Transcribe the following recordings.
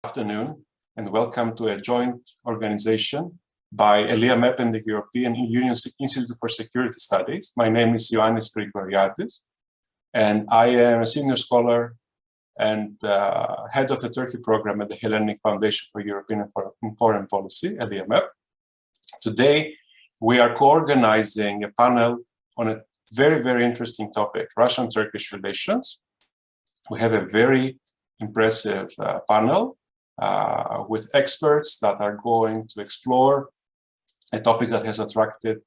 Afternoon, and welcome to a joint organization by ELIAMEP and the European Union Institute for Security Studies. My name is Ioannis Grigoriadis, and I am a senior scholar and head of the Turkey program at the Hellenic Foundation for European and Foreign Policy, ELIAMEP. Today, we are co-organizing a panel on a very, very interesting topic, Russian-Turkish relations. We have a very impressive panel with experts that are going to explore a topic that has attracted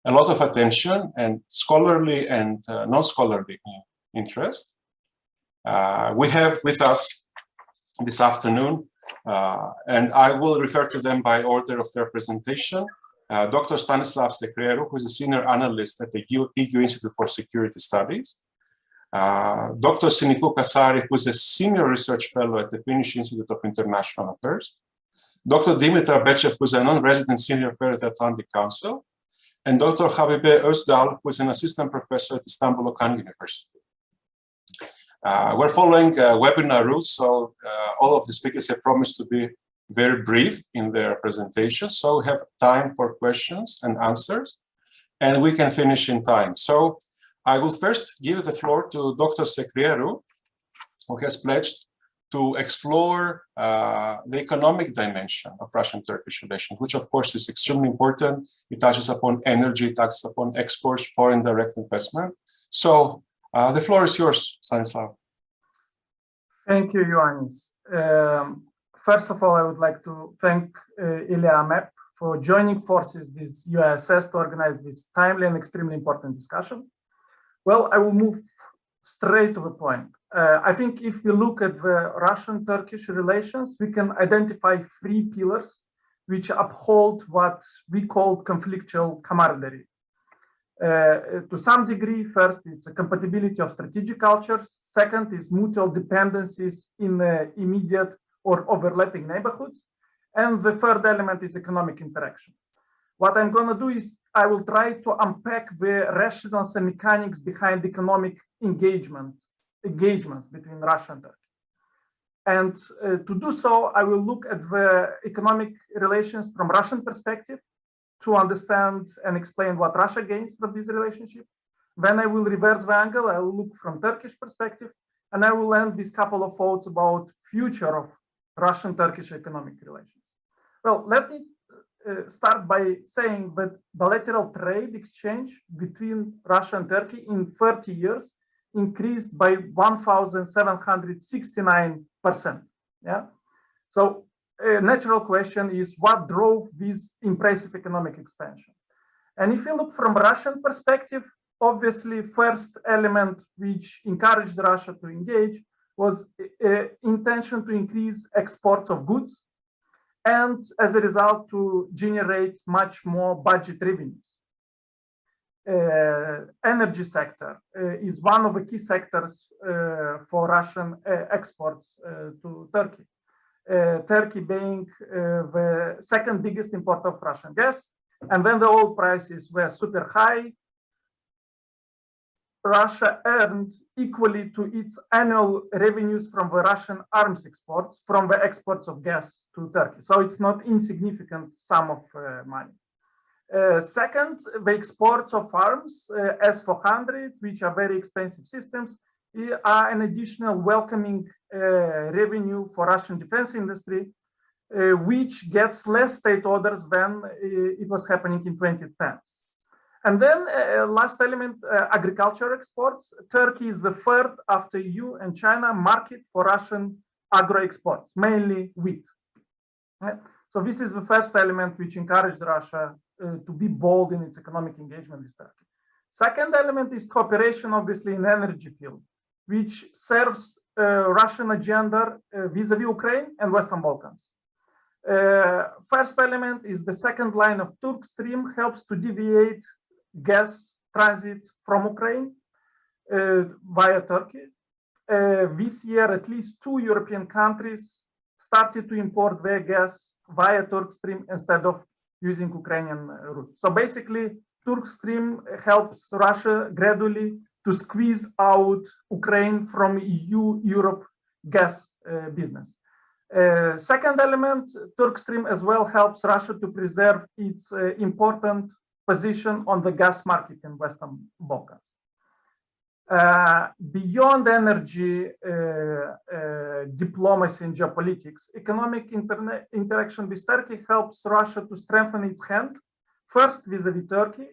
a lot of attention and scholarly and non-scholarly interest. We have with us this afternoon, and I will refer to them by order of their presentation, Dr. Stanislav Sekreru, who is a senior analyst at the EU Institute for Security Studies, Dr. Sinikou Kasari, who is a senior research fellow at the Finnish Institute of International Affairs, Dr. Dimitar Bechev, who is a non-resident senior fellow at the Atlantic Council, and Dr. Habibe Özdal, who is an assistant professor at Istanbul Okan University. We're following webinar rules, so all of the speakers have promised to be very brief in their presentations, so we have time for questions and answers, and we can finish in time. So I will first give the floor to Dr. Sekreru, who has pledged to explore the economic dimension of Russian-Turkish relations, which of course is extremely important. It touches upon energy, it touches upon exports, foreign direct investment. So the floor is yours, Stanislav. Thank you, Ioannis. First of all, I would like to thank ELIAMEP for joining forces with UISS to organize this timely and extremely important discussion. Well, I will move straight to the point. I think if we look at the Russian-Turkish relations, we can identify three pillars which uphold what we call conflictual camaraderie. To some degree, first, it's a compatibility of strategic cultures. Second is mutual dependencies in immediate or overlapping neighborhoods. And the third element is economic interaction. What I'm going to do is I will try to unpack the rationales and mechanics behind economic engagements between Russia and Turkey. And to do so, I will look at the economic relations from Russian perspective to understand and explain what Russia gains from this relationship. Then I will reverse the angle. I will look from Turkish perspective, and I will end with a couple of thoughts about future of Russian-Turkish economic relations. Well, let me start by saying that bilateral trade exchange between Russia and Turkey in 30 years increased by 1,769%. Yeah. So a natural question is what drove this impressive economic expansion? And if you look from Russian perspective, obviously first element which encouraged Russia to engage was intention to increase exports of goods, and as a result to generate much more budget revenues. Energy sector is one of the key sectors for Russian exports to Turkey. Turkey being the second biggest importer of Russian gas, and when the oil prices were super high, Russia earned equally to its annual revenues from the Russian arms exports, from the exports of gas to Turkey. So it's not insignificant sum of money. Second, the exports of arms, S-400, which are very expensive systems, are an additional welcoming revenue for Russian defense industry, which gets less state orders than it was happening in 2010. And then last element, agriculture exports. Turkey is the third after EU and China market for Russian agro exports, mainly wheat. So this is the first element which encouraged Russia to be bold in its economic engagement with Turkey. Second element is cooperation, obviously, in energy field, which serves Russian agenda vis-a-vis Ukraine and Western Balkans. First element is the second line of Turk Stream, helps to deviate gas transit from Ukraine via Turkey. This year, at least 2 European countries started to import their gas via Turk Stream instead of using Ukrainian route. So basically, Turk Stream helps Russia gradually to squeeze out Ukraine from EU-Europe gas business. Second element, Turkstream as well helps Russia to preserve its important position on the gas market in Western Balkans. Beyond energy diplomacy and geopolitics, economic interaction with Turkey helps Russia to strengthen its hand, first vis-a-vis Turkey,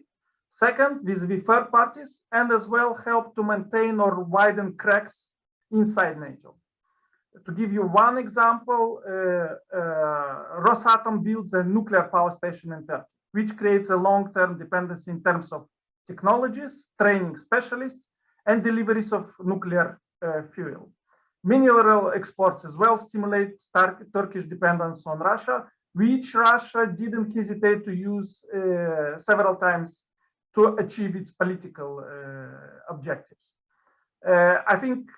second vis-a-vis third parties, and as well help to maintain or widen cracks inside NATO. To give you one example, Rosatom builds a nuclear power station in Turkey, which creates a long-term dependency in terms of technologies, training specialists, and deliveries of nuclear fuel. Mineral exports as well stimulate Turkish dependence on Russia, which Russia didn't hesitate to use several times to achieve its political objectives. I think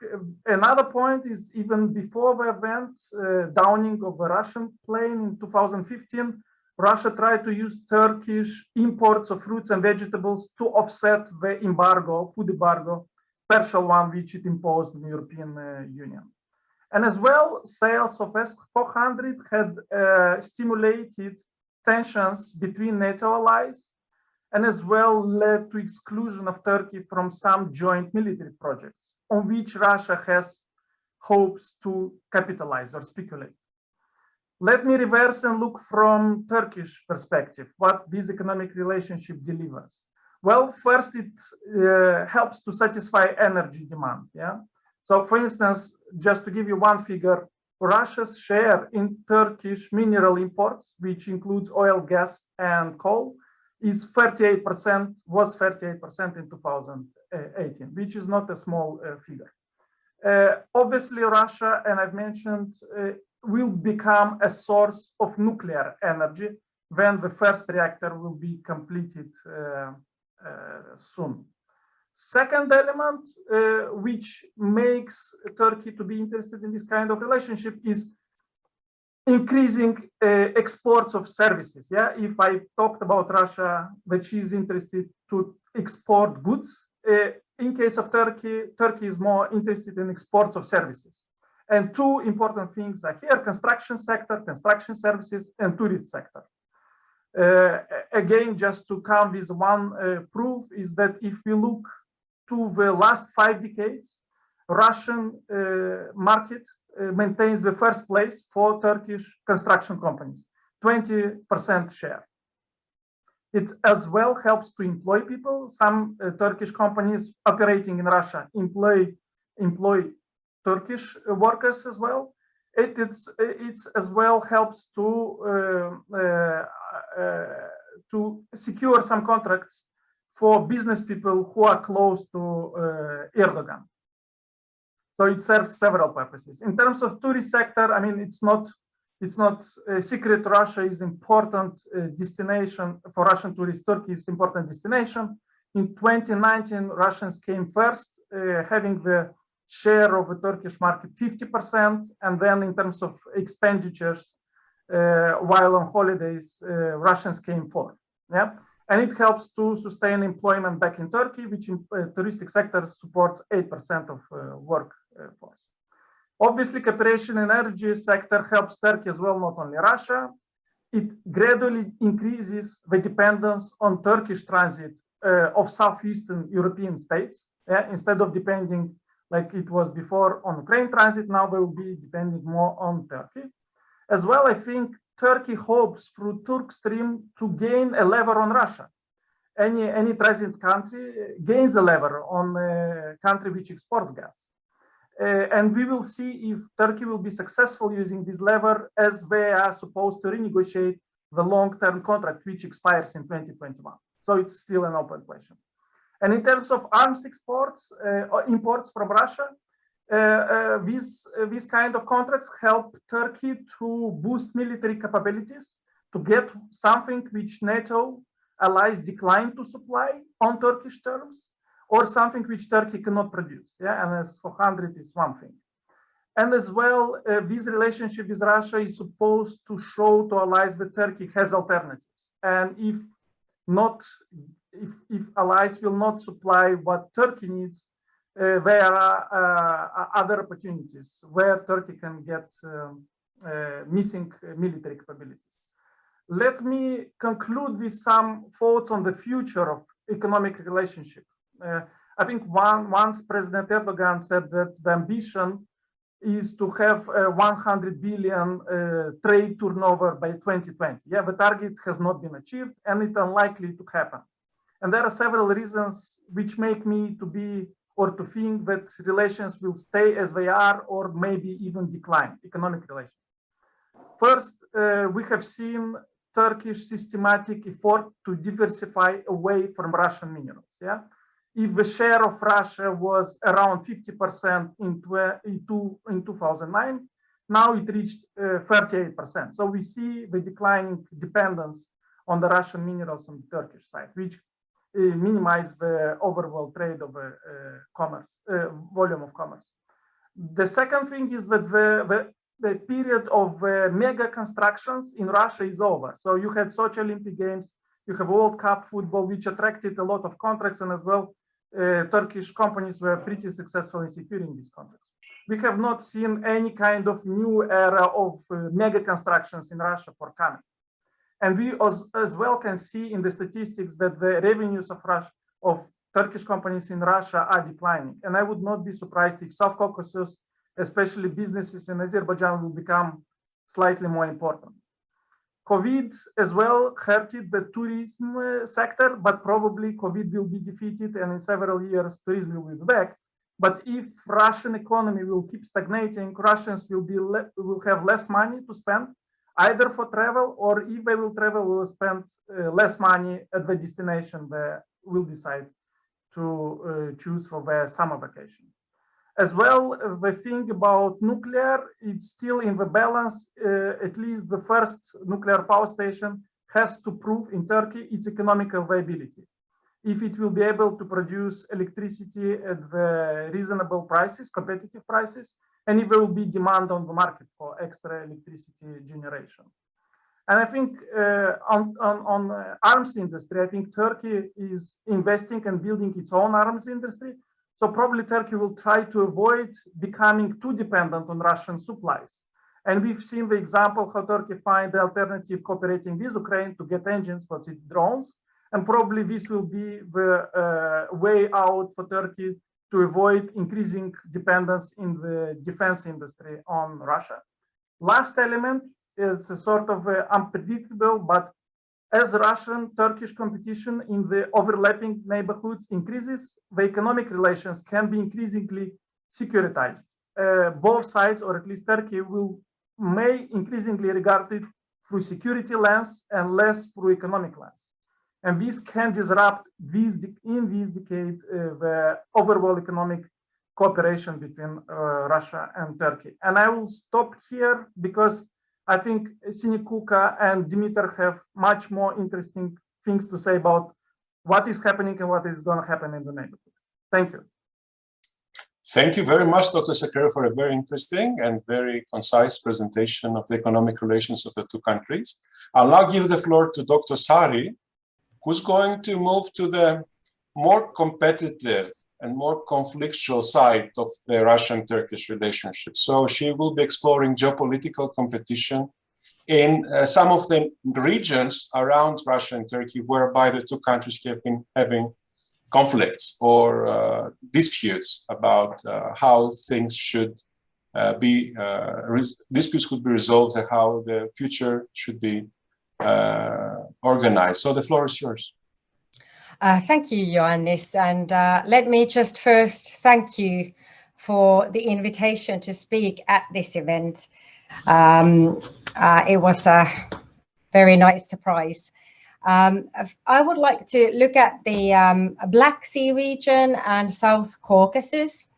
another point is even before the event, downing of a Russian plane in 2015, Russia tried to use Turkish imports of fruits and vegetables to offset the embargo, food embargo, partial one which it imposed on the European Union. And as well, sales of S-400 had stimulated tensions between NATO allies and as well led to exclusion of Turkey from some joint military projects on which Russia has hopes to capitalize or speculate. Let me reverse and look from Turkish perspective, what this economic relationship delivers. Well, first, it helps to satisfy energy demand. Yeah. So, for instance, just to give you one figure, Russia's share in Turkish mineral imports, which includes oil, gas, and coal, is 38%, was 38% in 2018, which is not a small figure. Obviously, Russia, and I've mentioned, will become a source of nuclear energy when the first reactor will be completed soon. Second element, which makes Turkey to be interested in this kind of relationship, is increasing exports of services. Yeah, if I talked about Russia, that she is interested to export goods, in case of Turkey, Turkey is more interested in exports of services. And two important things are here: construction sector, construction services, and tourist sector. Again, just to come with one proof is that if we look to the last 5 decades, Russian market maintains the first place for Turkish construction companies, 20% share. It as well helps to employ people. Some Turkish companies operating in Russia employ Turkish workers as well. It's as well helps to secure some contracts for business people who are close to Erdogan. So it serves several purposes. In terms of tourist sector, I mean, it's not a secret. Russia is important destination for Russian tourists. Turkey is important destination. In 2019, Russians came first, having the share of the Turkish market 50%, and then in terms of expenditures while on holidays, Russians came fourth. Yeah, and it helps to sustain employment back in Turkey, which in touristic sector supports 8% of workforce. Obviously, cooperation in energy sector helps Turkey as well, not only Russia. It gradually increases the dependence on Turkish transit of Southeastern European states. Yeah? Instead of depending like it was before on Ukraine transit, now they will be depending more on Turkey. As well, I think Turkey hopes through Turkstream to gain a lever on Russia. Any transit country gains a lever on a country which exports gas. And we will see if Turkey will be successful using this lever, as they are supposed to renegotiate the long-term contract which expires in 2021. So it's still an open question. And in terms of arms exports, imports from Russia, these kind of contracts help Turkey to boost military capabilities, to get something which NATO allies decline to supply on Turkish terms, or something which Turkey cannot produce. Yeah, and S-400 is one thing. And as well, this relationship with Russia is supposed to show to allies that Turkey has alternatives. And if allies will not supply what Turkey needs, there are other opportunities where Turkey can get missing military capabilities. Let me conclude with some thoughts on the future of economic relationship. I think once President Erdogan said that the ambition is to have 100 billion trade turnover by 2020. Yeah, the target has not been achieved and it's unlikely to happen. And there are several reasons which make me to be or to think that relations will stay as they are or maybe even decline, economic relations. First, we have seen Turkish systematic effort to diversify away from Russian minerals. Yeah, if the share of Russia was around 50% in 2009, now it reached 38%. So we see the declining dependence on the Russian minerals on the Turkish side, which minimize the overall trade of volume of commerce. The second thing is that the period of mega constructions in Russia is over. So you had Sochi Olympic Games, you have World Cup football, which attracted a lot of contracts, and as well, Turkish companies were pretty successful in securing these contracts. We have not seen any kind of new era of mega constructions in Russia forthcoming. And we as well can see in the statistics that the revenues of Turkish companies in Russia are declining. And I would not be surprised if South Caucasus, especially businesses in Azerbaijan, will become slightly more important. COVID as well hurted the tourism sector, but probably COVID will be defeated and in several years tourism will be back. But if Russian economy will keep stagnating, Russians will have less money to spend either for travel, or if they will travel, will spend less money at the destination they will decide to choose for their summer vacation. As well, the thing about nuclear, it's still in the balance. At least the first nuclear power station has to prove in Turkey its economical viability. If it will be able to produce electricity at the reasonable prices, competitive prices, and if there will be demand on the market for extra electricity generation. And I think on arms industry, I think Turkey is investing and building its own arms industry. So probably Turkey will try to avoid becoming too dependent on Russian supplies. And we've seen the example how Turkey find the alternative cooperating with Ukraine to get engines for its drones. And probably this will be the way out for Turkey to avoid increasing dependence in the defense industry on Russia. Last element is a sort of unpredictable, but as Russian-Turkish competition in the overlapping neighborhoods increases, the economic relations can be increasingly securitized. Both sides, or at least Turkey, may increasingly regard it through security lens and less through economic lens. And this can disrupt in this decade the overall economic cooperation between Russia and Turkey. And I will stop here because I think Sinikuka and Dimitar have much more interesting things to say about what is happening and what is going to happen in the neighborhood. Thank you. Thank you very much, Dr. Sakharov, for a very interesting and very concise presentation of the economic relations of the two countries. I'll now give the floor to Dr. Sari, who's going to move to the more competitive and more conflictual side of the Russian-Turkish relationship. So she will be exploring geopolitical competition in some of the regions around Russia and Turkey, whereby the two countries have been having conflicts or disputes about how things should disputes could be resolved and how the future should be organized. So the floor is yours. Thank you, Ioannis, and let me just first thank you for the invitation to speak at this event. It was a very nice surprise. I would like to look at the Black Sea region and South Caucasus,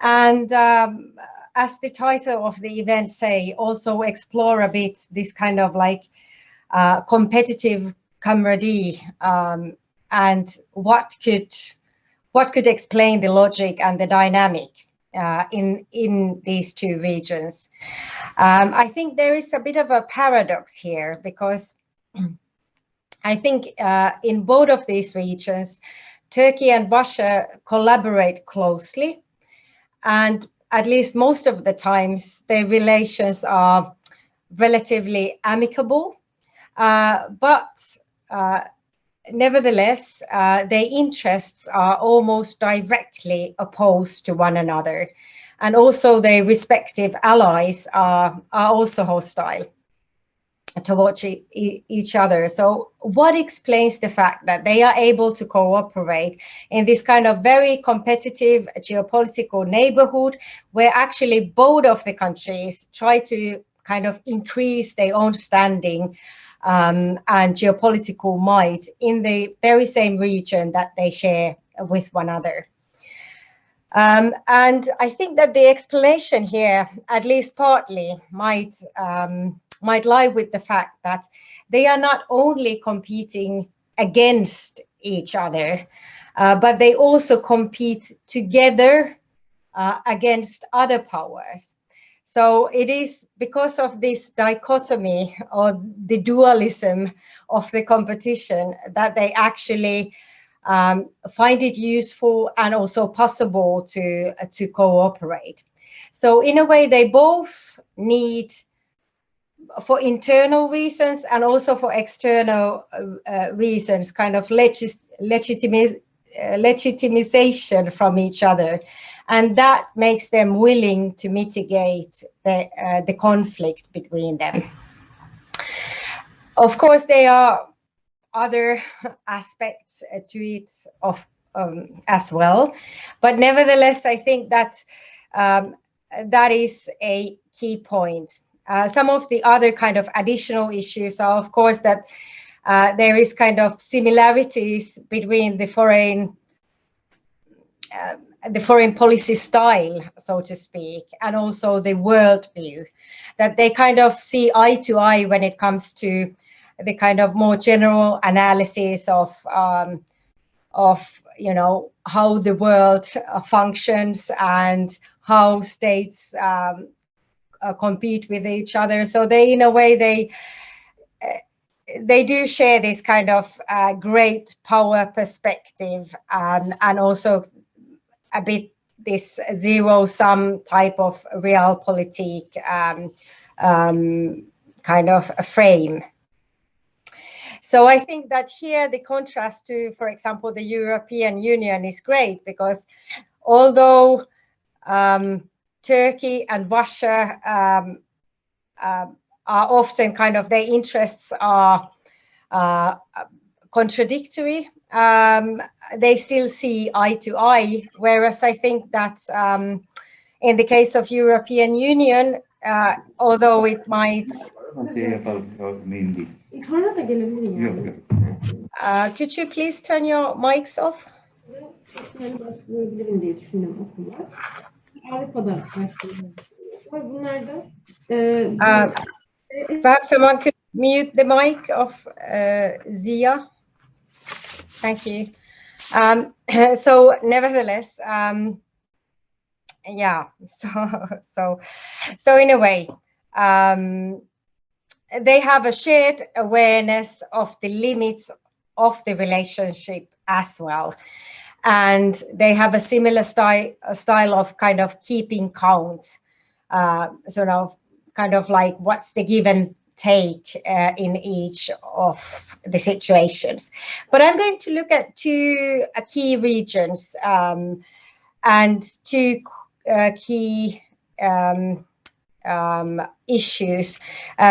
and as the title of the event say, also explore a bit this kind of like competitive camaraderie and what could explain the logic and the dynamic in these two regions. I think there is a bit of a paradox here because I think in both of these regions, Turkey and Russia collaborate closely, and at least most of the times their relations are relatively amicable, but nevertheless, their interests are almost directly opposed to one another, and also their respective allies are also hostile towards each other. So what explains the fact that they are able to cooperate in this kind of very competitive geopolitical neighborhood, where actually both of the countries try to kind of increase their own standing and geopolitical might in the very same region that they share with one another? And I think that the explanation here, at least partly, might lie with the fact that they are not only competing against each other, but they also compete together against other powers. So it is because of this dichotomy or the dualism of the competition that they actually find it useful and also possible to cooperate. So in a way, they both need, for internal reasons and also for external reasons, kind of legitimization from each other, and that makes them willing to mitigate the conflict between them. Of course, there are other aspects to it as well, but nevertheless, I think that that is a key point. Some of the other kind of additional issues are, of course, that there is kind of similarities between the foreign policy style, so to speak, and also the worldview, that they kind of see eye to eye when it comes to the kind of more general analysis of you know, how the world functions and how states compete with each other. So they, in a way, they do share this kind of great power perspective, and also a bit this zero-sum type of realpolitik kind of a frame. So I think that here the contrast to, for example, the European Union is great, because although Turkey and Russia are often kind of, their interests are contradictory, they still see eye to eye, whereas I think that in the case of European Union, although it might... could you please turn your mics off? Perhaps someone could mute the mic of Zia. Thank you. So nevertheless, yeah, so in a way, they have a shared awareness of the limits of the relationship as well, and they have a similar style of kind of keeping count, sort of kind of like what's the give and take in each of the situations. But I'm going to look at two key regions and two key issues.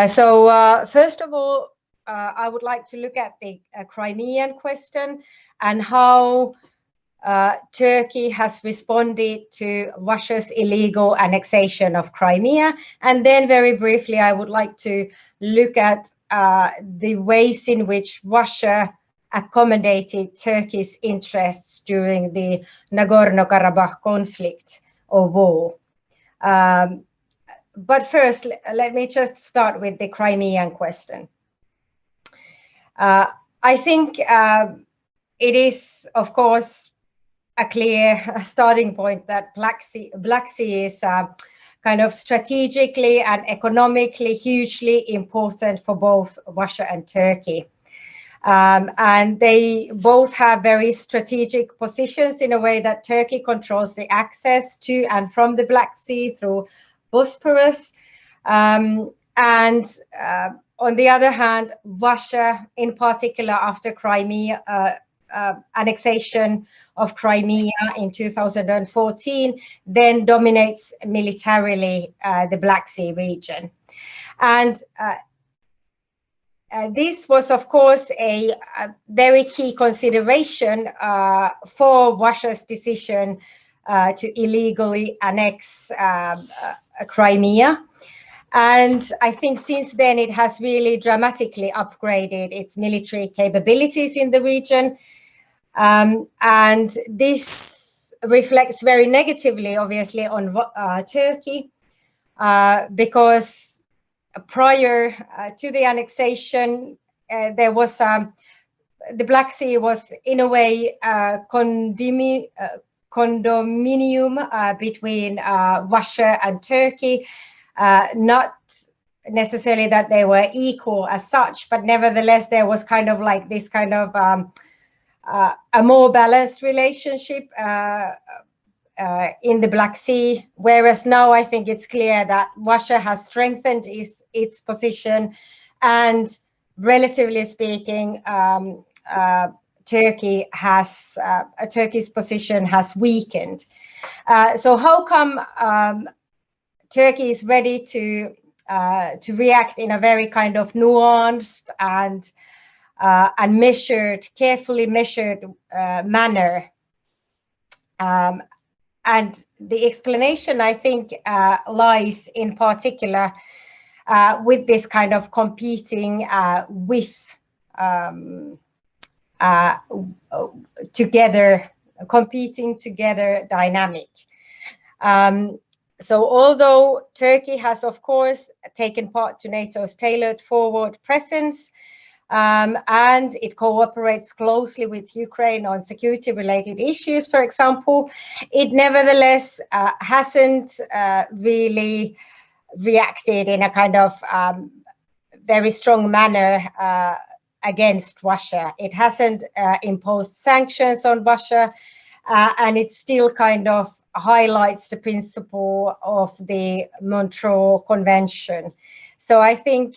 So first of all, I would like to look at the Crimean question and how Turkey has responded to Russia's illegal annexation of Crimea. And then very briefly, I would like to look at the ways in which Russia accommodated Turkey's interests during the Nagorno-Karabakh conflict or war. But first, let me just start with the Crimean question. I think it is, of course, a clear starting point that Black Sea is kind of strategically and economically hugely important for both Russia and Turkey. And they both have very strategic positions in a way that Turkey controls the access to and from the Black Sea through Bosporus. And on the other hand, Russia, in particular after Crimea, annexation of Crimea in 2014, then dominates militarily the Black Sea region. And this was, of course, a very key consideration for Russia's decision to illegally annex Crimea. And I think since then it has really dramatically upgraded its military capabilities in the region. And this reflects very negatively, obviously, on Turkey, because prior to the annexation, there was the Black Sea was in a way condominium between Russia and Turkey. Not necessarily that they were equal as such, but nevertheless there was kind of like this kind of a more balanced relationship in the Black Sea, whereas now I think it's clear that Russia has strengthened its position, and relatively speaking, Turkey's position has weakened. So how come Turkey is ready to react in a very kind of nuanced and measured, carefully measured manner? And the explanation, I think, lies in particular with this kind of competing together dynamic. So although Turkey has, of course, taken part to NATO's tailored forward presence, and it cooperates closely with Ukraine on security-related issues, for example, it nevertheless hasn't really reacted in a kind of very strong manner against Russia. It hasn't imposed sanctions on Russia, and it still kind of highlights the principle of the Montreux Convention. So I think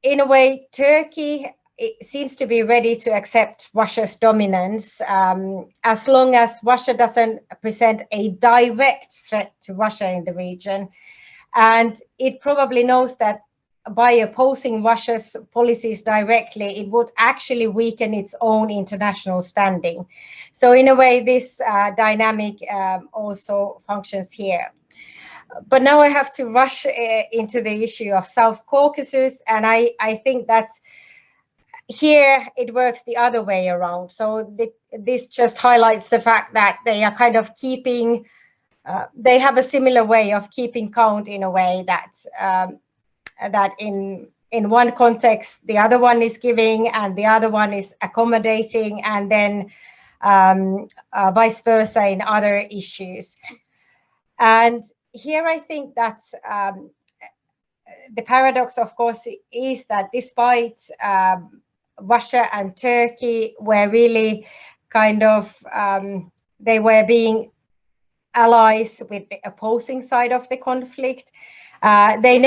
in a way, Turkey seems to be ready to accept Russia's dominance as long as Russia doesn't present a direct threat to Russia in the region. And it probably knows that by opposing Russia's policies directly, it would actually weaken its own international standing. So in a way, this dynamic also functions here. But now I have to rush into the issue of South Caucasus, and I think that here it works the other way around. So this just highlights the fact that they are kind of keeping, they have a similar way of keeping count in a way that that in one context the other one is giving and the other one is accommodating, and then vice versa in other issues. And here I think that the paradox, of course, is that despite Russia and Turkey were really kind of, they were being allies with the opposing side of the conflict, they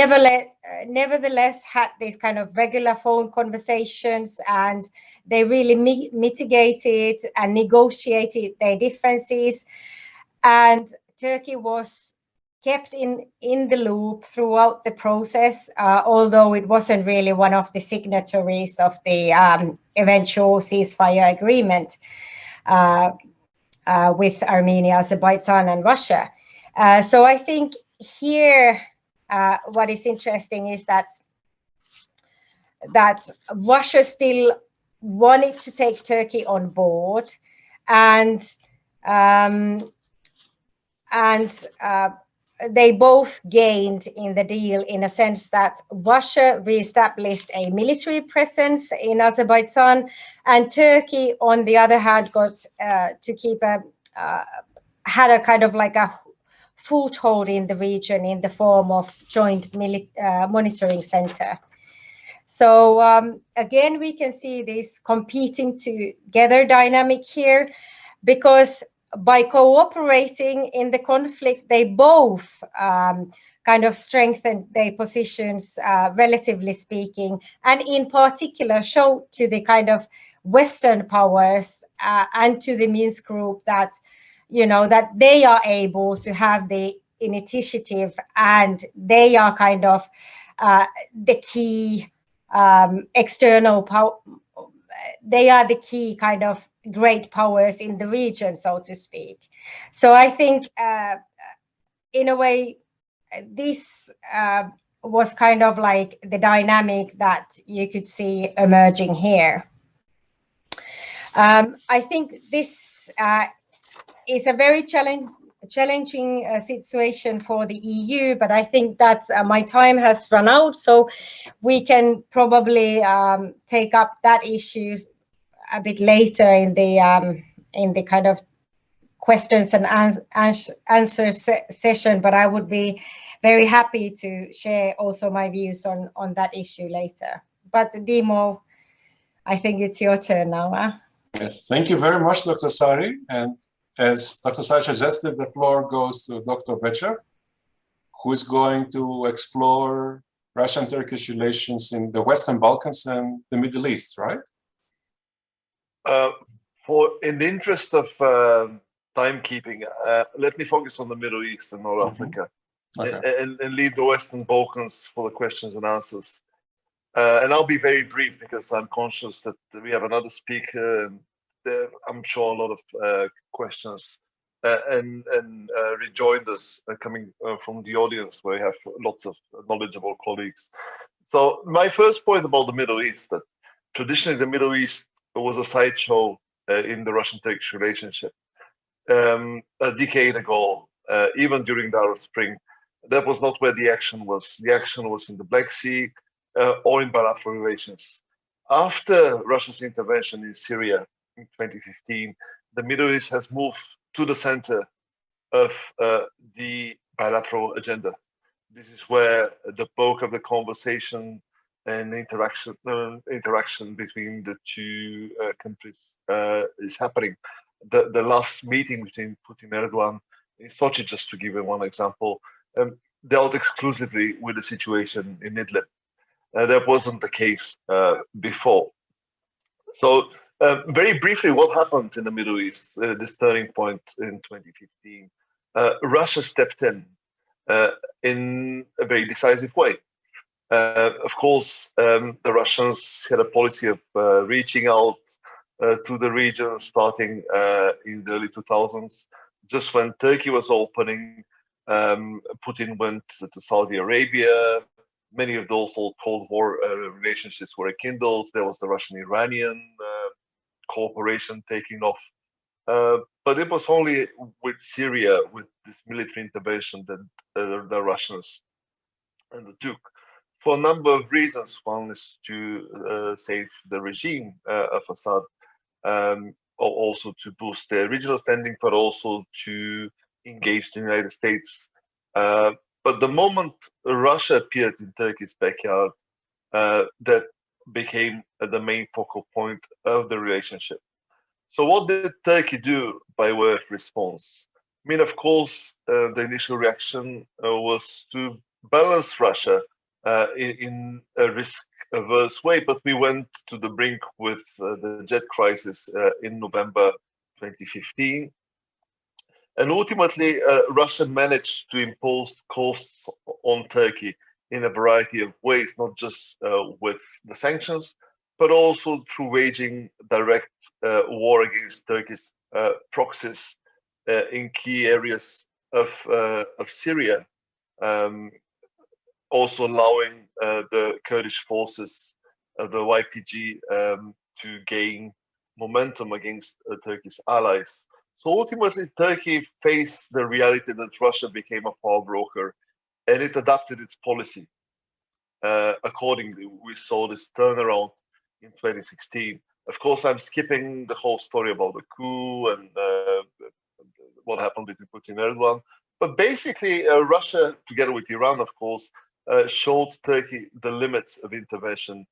nevertheless had these kind of regular phone conversations, and they really mitigated and negotiated their differences. And Turkey was kept in the loop throughout the process, although it wasn't really one of the signatories of the eventual ceasefire agreement with Armenia, Azerbaijan, and Russia. So I think here what is interesting is that Russia still wanted to take Turkey on board, and they both gained in the deal, in a sense that Russia reestablished a military presence in Azerbaijan, and Turkey, on the other hand, got to keep had a kind of like a foothold in the region in the form of joint monitoring center. So again, we can see this competing together dynamic here, because by cooperating in the conflict, they both kind of strengthened their positions, relatively speaking, and in particular showed to the kind of Western powers and to the Minsk group that, you know, that they are able to have the initiative, and they are kind of the key external power. They are the key kind of great powers in the region, so to speak. So I think, in a way, this was kind of like the dynamic that you could see emerging here. I think this is a very challenging situation for the EU, but I think that my time has run out, so we can probably take up that issue a bit later in the kind of questions and answers session. But I would be very happy to share also my views on that issue later. But Dimo, I think it's your turn now. Huh? Yes, thank you very much, Dr. Sari. And as Dr. Sari suggested, the floor goes to Dr. Becher, who is going to explore Russian-Turkish relations in the Western Balkans and the Middle East, right? In the interest of timekeeping, let me focus on the Middle East and North Africa, and leave the Western Balkans for the questions and answers. And I'll be very brief because I'm conscious that we have another speaker, and I'm sure a lot of questions and rejoinders coming from the audience, where we have lots of knowledgeable colleagues. So my first point about the Middle East, that traditionally the Middle East was a sideshow in the Russian-Turkish relationship. A decade ago, even during the Arab Spring, that was not where the action was. The action was in the Black Sea or in bilateral relations. After Russia's intervention in Syria in 2015, the Middle East has moved to the center of the bilateral agenda. This is where the bulk of the conversation and interaction between the two countries is happening. The last meeting between Putin and Erdogan in Sochi, just to give you one example, dealt exclusively with the situation in Idlib. That wasn't the case before. So very briefly, what happened in the Middle East, this turning point in 2015? Russia stepped in a very decisive way. Of course, the Russians had a policy of reaching out to the region starting in the early 2000s. Just when Turkey was opening, Putin went to Saudi Arabia. Many of those old Cold War relationships were rekindled. There was the Russian-Iranian cooperation taking off. But it was only with Syria, with this military intervention, that the Russians undertook. For a number of reasons. One is to save the regime of Assad, also to boost their regional standing, but also to engage the United States. But the moment Russia appeared in Turkey's backyard, that became the main focal point of the relationship. So what did Turkey do by way of response? I mean, of course, the initial reaction was to balance Russia in a risk-averse way, but we went to the brink with the jet crisis in November 2015. And ultimately, Russia managed to impose costs on Turkey in a variety of ways, not just with the sanctions, but also through waging direct war against Turkey's proxies in key areas of Syria. Also allowing the Kurdish forces, the YPG, to gain momentum against Turkey's allies. So ultimately, Turkey faced the reality that Russia became a power broker, and it adapted its policy accordingly. We saw this turnaround in 2016. Of course, I'm skipping the whole story about the coup and what happened between Putin and Erdogan. But basically, Russia, together with Iran, of course, showed Turkey the limits of intervention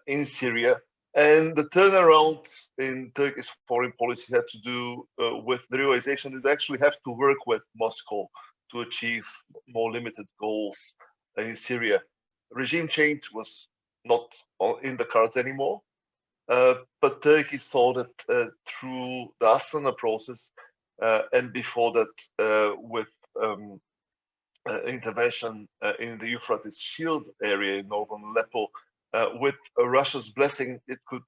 in Syria, And the turnaround in Turkey's foreign policy had to do with the realization that they actually have to work with Moscow to achieve more limited goals in Syria. Regime change was not in the cards anymore, but Turkey saw that through the Astana process, and before that with intervention in the Euphrates Shield area in northern Aleppo, with Russia's blessing, it could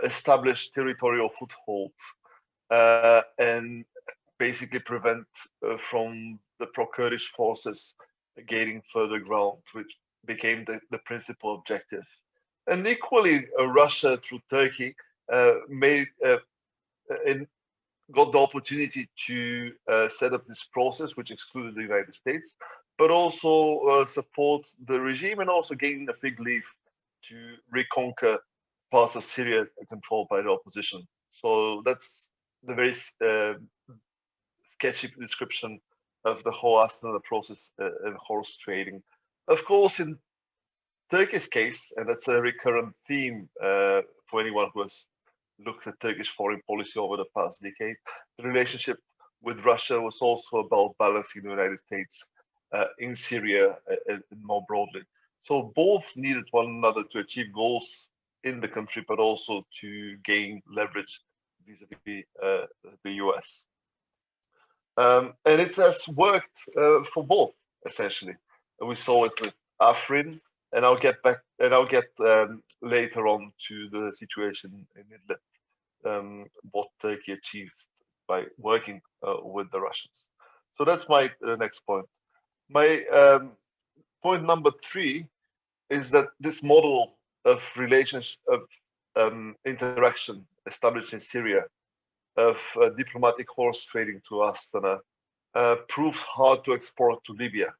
establish territorial footholds and basically prevent from the pro-Kurdish forces gaining further ground, which became the principal objective. And equally, Russia through Turkey got the opportunity to set up this process, which excluded the United States, but also support the regime and also gain a fig leaf to reconquer parts of Syria controlled by the opposition. So that's the very sketchy description of the whole Astana process and horse trading. Of course, in Turkey's case, and that's a recurrent theme for anyone who has looked at Turkish foreign policy over the past decade, the relationship with Russia was also about balancing the United States in Syria and more broadly. So both needed one another to achieve goals in the country, but also to gain leverage vis-a-vis the US. And it has worked for both, essentially. We saw it with Afrin, and I'll get back, and I'll get later on to the situation in Idlib, what Turkey achieved by working with the Russians. So that's my next point. My point number 3 is that this model of relations of interaction established in Syria, of diplomatic horse trading to Astana, proved hard to export to Libya,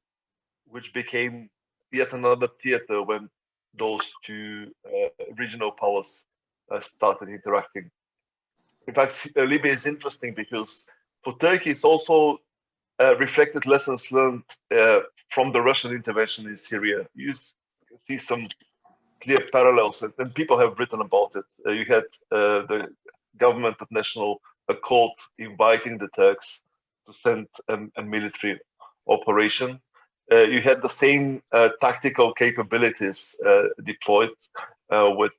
which became yet another theater when those two regional powers started interacting. In fact, Libya is interesting because for Turkey, it's also reflected lessons learned from the Russian intervention in Syria. You see some clear parallels, and people have written about it. You had the government of national accord inviting the Turks to send a military operation. You had the same tactical capabilities deployed with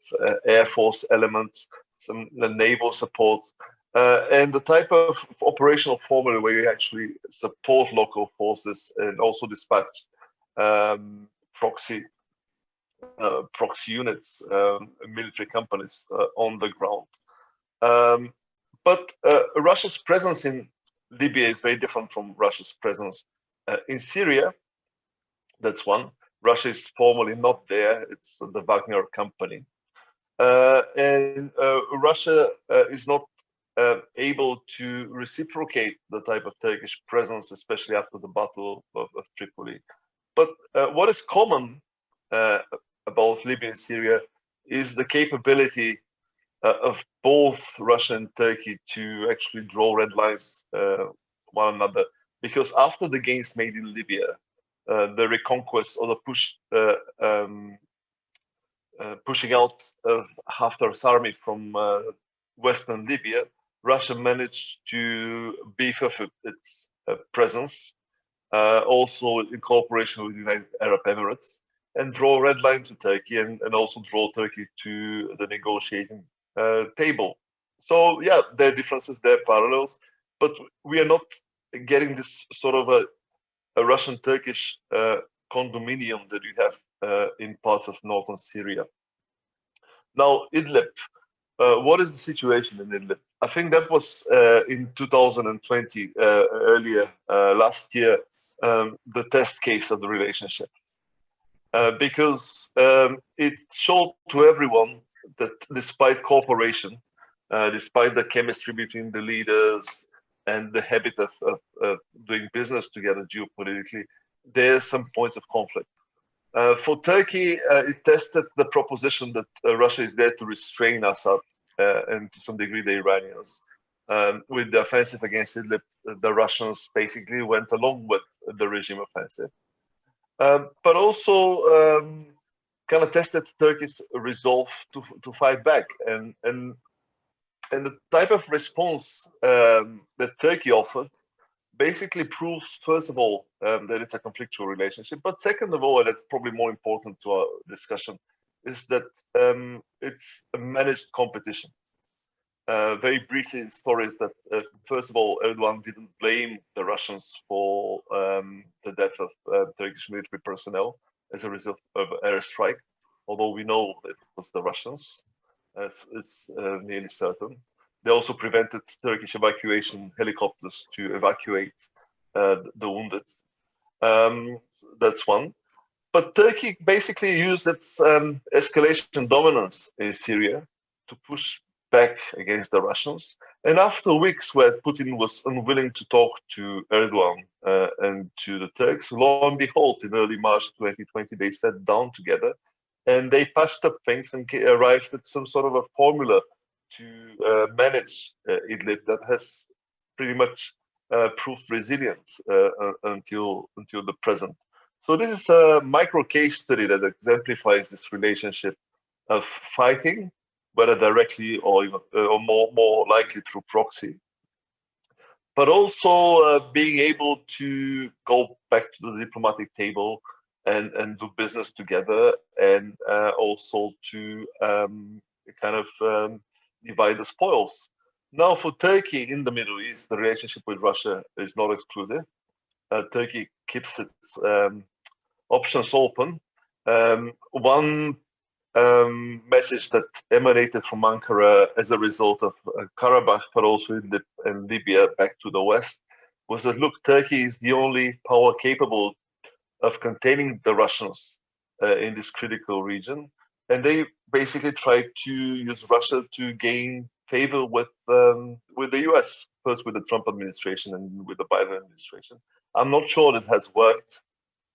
Air Force elements, some naval support, and the type of operational formula where you actually support local forces and also dispatch proxy units, military companies on the ground. But Russia's presence in Libya is very different from Russia's presence in Syria. That's one. Russia is formally not there. It's the Wagner company. And Russia is not able to reciprocate the type of Turkish presence, especially after the Battle of Tripoli. But what is common about Libya and Syria is the capability of both Russia and Turkey to actually draw red lines one another. Because after the gains made in Libya, the reconquest or the pushing out of Haftar's army from Western Libya, Russia managed to beef up its presence, also in cooperation with the United Arab Emirates, and draw a red line to Turkey and also draw Turkey to the negotiating table. So yeah, there are differences, there are parallels, but we are not getting this sort of a Russian-Turkish condominium that you have in parts of northern Syria. Now, Idlib, what is the situation in Idlib? I think that was in 2020, earlier last year, the test case of the relationship. Because it showed to everyone that despite cooperation, despite the chemistry between the leaders and the habit of doing business together geopolitically, there are some points of conflict. For Turkey, it tested the proposition that Russia is there to restrain Assad and to some degree the Iranians. With the offensive against Idlib, the Russians basically went along with the regime offensive. But also kind of tested Turkey's resolve to fight back, and the type of response that Turkey offered basically proves, first of all, that it's a conflictual relationship, but second of all, and that's probably more important to our discussion, is that it's a managed competition. Very briefly, the story is that, first of all, Erdogan didn't blame the Russians for the death of Turkish military personnel as a result of an airstrike, although we know it was the Russians. It's nearly certain. They also prevented Turkish evacuation helicopters to evacuate the wounded. That's one. But Turkey basically used its escalation dominance in Syria to push back against the Russians. And after weeks where Putin was unwilling to talk to Erdogan and to the Turks, lo and behold, in early March 2020, they sat down together and they patched up things and arrived at some sort of a formula to manage Idlib that has pretty much proved resilient until the present. So this is a micro case study that exemplifies this relationship of fighting, whether directly or more likely through proxy, but also being able to go back to the diplomatic table and do business together, and also to kind of divide the spoils. Now, for Turkey in the Middle East, the relationship with Russia is not exclusive. Turkey keeps its options open. One message that emanated from Ankara as a result of Karabakh, but also in Libya back to the West, was that, look, Turkey is the only power capable of containing the Russians in this critical region. And they basically tried to use Russia to gain favor with the US, first with the Trump administration and with the Biden administration. I'm not sure that has worked,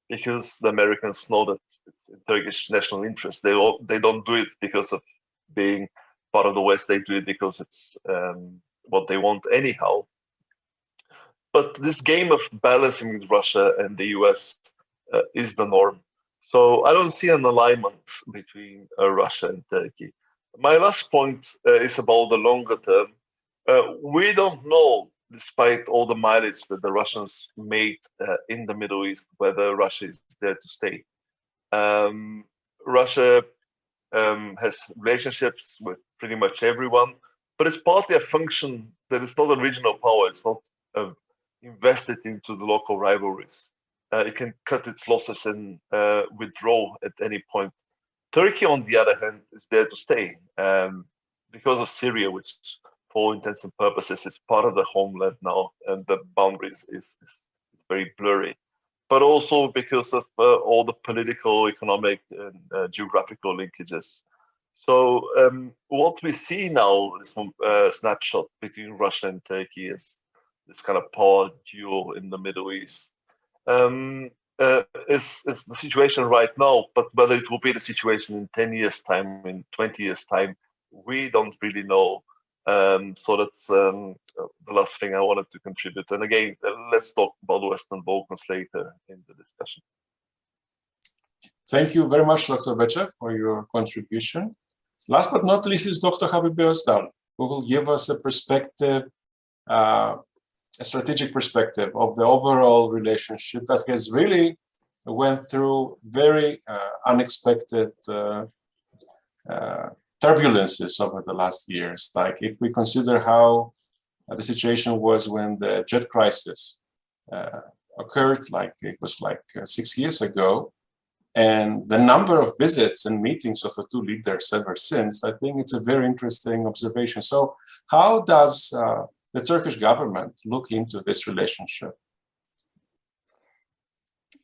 because the Americans know that it's in Turkish national interest. They don't do it because of being part of the West. They do it because it's what they want anyhow. But this game of balancing with Russia and the US is the norm. So I don't see an alignment between Russia and Turkey. My last point is about the longer term. We don't know, despite all the mileage that the Russians made in the Middle East, whether Russia is there to stay. Russia has relationships with pretty much everyone, but it's partly a function that it's not a regional power. It's not invested into the local rivalries. It can cut its losses and withdraw at any point. Turkey, on the other hand, is there to stay because of Syria, which, for all intents and purposes, is part of the homeland now, and the boundaries is very blurry. But also because of all the political, economic, and geographical linkages. So what we see now is a snapshot between Russia and Turkey is this kind of power duo in the Middle East. Is the situation right now, but whether it will be the situation in 10 years' time, in 20 years' time, we don't really know. So that's the last thing I wanted to contribute. And again, let's talk about the Western Balkans later in the discussion. Thank you very much, Dr. Becha, for your contribution. Last but not least is Dr. Habib Özdal, who will give us a perspective, a strategic perspective of the overall relationship that has really went through very unexpected turbulences over the last years. Like if we consider how the situation was when the jet crisis occurred, like it was like 6 years ago, and the number of visits and meetings of the two leaders ever since, I think it's a very interesting observation. So how does the Turkish government look into this relationship?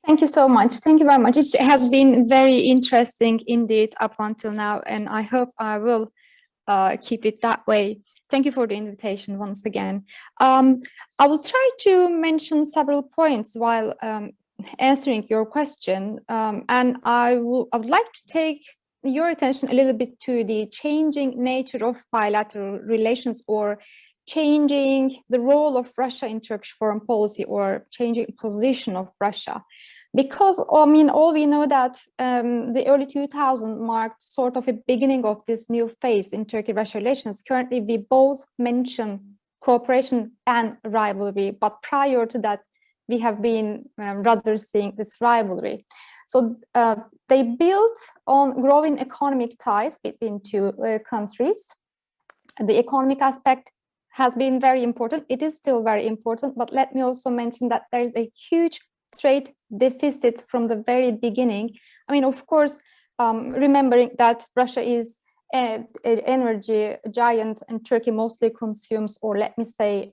Thank you so much. Thank you very much. It has been very interesting indeed up until now, and I hope I will keep it that way. Thank you for the invitation once again. I will try to mention several points while answering your question, and I would like to take your attention a little bit to the changing nature of bilateral relations, or changing the role of Russia in Turkish foreign policy, or changing position of Russia. Because, I mean, all we know that the early 2000s marked sort of a beginning of this new phase in Turkey-Russia relations. Currently, we both mention cooperation and rivalry, but prior to that, we have been rather seeing this rivalry. So they built on growing economic ties between two countries. The economic aspect has been very important. It is still very important, but let me also mention that there is a huge trade deficit from the very beginning. I mean, of course, remembering that Russia is an energy giant and Turkey mostly consumes, or let me say,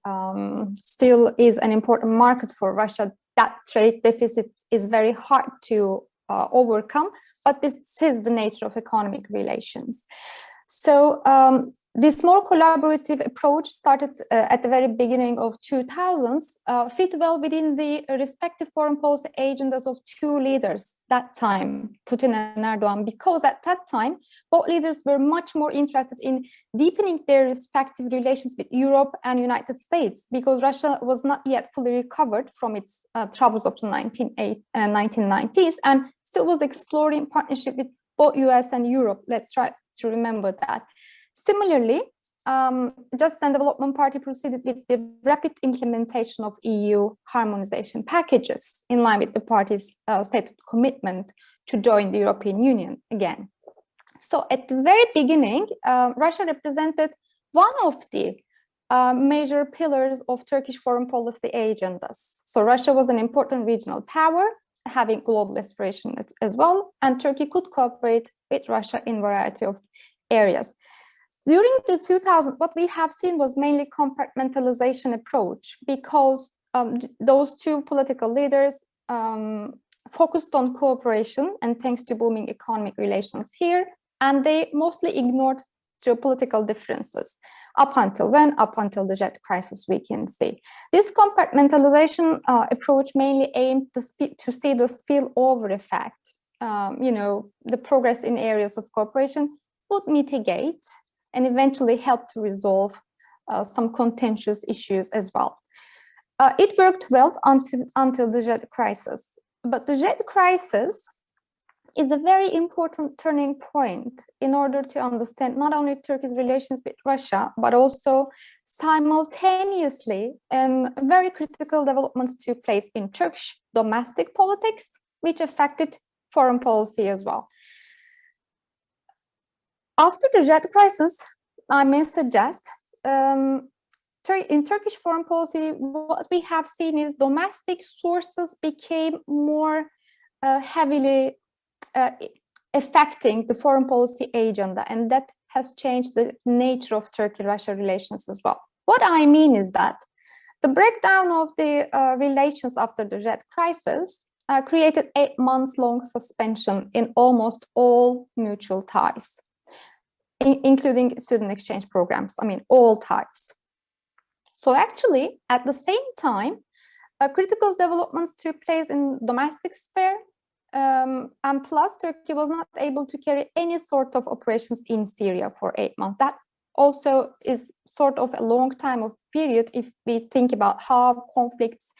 still is an important market for Russia. That trade deficit is very hard to overcome, but this is the nature of economic relations. So this more collaborative approach started at the very beginning of 2000s, fit well within the respective foreign policy agendas of two leaders that time, Putin and Erdogan, because at that time, both leaders were much more interested in deepening their respective relations with Europe and United States, because Russia was not yet fully recovered from its troubles of the 1990s and still was exploring partnership with both US and Europe. Let's try to remember that. Similarly, Justice and Development Party proceeded with the rapid implementation of EU harmonization packages in line with the party's stated commitment to join the European Union again. So at the very beginning, Russia represented one of the major pillars of Turkish foreign policy agendas. So Russia was an important regional power, having global aspiration as well, and Turkey could cooperate with Russia in a variety of areas. During the 2000s, what we have seen was mainly compartmentalization approach, because those two political leaders focused on cooperation and thanks to booming economic relations here, and they mostly ignored geopolitical differences up until when? Up until the jet crisis, we can see. This compartmentalization approach mainly aimed to see the spillover effect. The progress in areas of cooperation would mitigate and eventually help to resolve some contentious issues as well. It worked well until the jet crisis. But the jet crisis is a very important turning point in order to understand not only Turkey's relations with Russia, but also simultaneously very critical developments took place in Turkish domestic politics, which affected foreign policy as well. After the jet crisis, I may suggest, in Turkish foreign policy, what we have seen is domestic sources became more heavily affecting the foreign policy agenda, and that has changed the nature of Turkey-Russia relations as well. What I mean is that the breakdown of the relations after the jet crisis created 8 months long suspension in almost all mutual ties, including student exchange programs, I mean, all ties. So actually, at the same time, critical developments took place in domestic sphere, and plus Turkey was not able to carry any sort of operations in Syria for 8 months. That also is sort of a long time of period if we think about how conflicts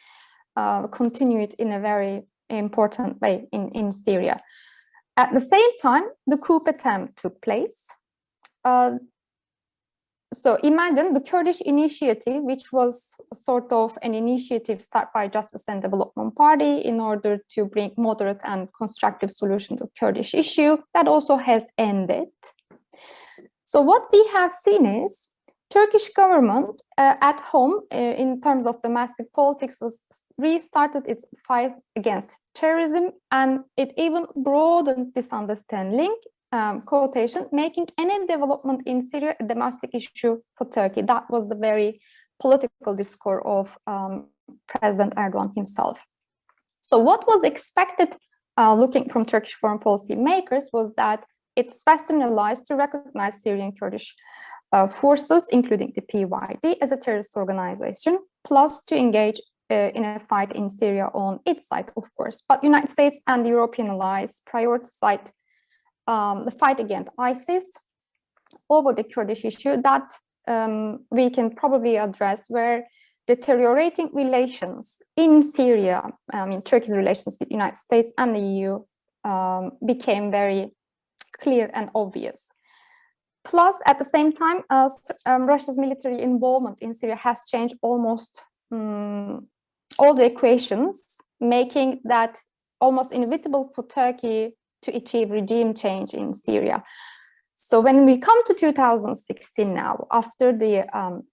continued in a very important way in Syria. At the same time, the coup attempt took place. So imagine the Kurdish initiative, which was sort of an initiative started by Justice and Development Party in order to bring moderate and constructive solution to the Kurdish issue, that also has ended. So what we have seen is Turkish government at home in terms of domestic politics was restarted its fight against terrorism, and it even broadened this understanding, quotation, making any development in Syria a domestic issue for Turkey. That was the very political discourse of President Erdogan himself. So what was expected looking from Turkish foreign policy makers was that it's Western allies to recognize Syrian Kurdish forces, including the PYD, as a terrorist organization, plus to engage in a fight in Syria on its side, of course. But United States and European allies prioritized the fight against ISIS over the Kurdish issue that we can probably address, where deteriorating relations in Syria, Turkey's relations with the United States and the EU became very clear and obvious. Plus, at the same time, Russia's military involvement in Syria has changed almost all the equations, making that almost inevitable for Turkey to achieve regime change in Syria. So when we come to 2016 now, after the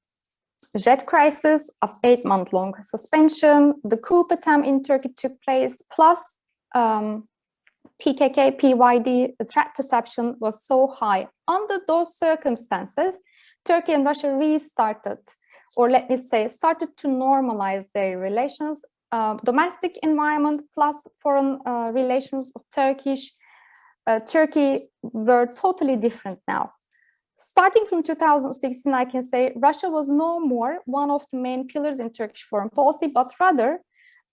jet crisis of 8-month-long suspension, the coup attempt in Turkey took place, plus PKK, PYD, the threat perception was so high. Under those circumstances, Turkey and Russia restarted, or let me say, started to normalize their relations. Domestic environment plus foreign relations of Turkey were totally different now. Starting from 2016, I can say Russia was no more one of the main pillars in Turkish foreign policy, but rather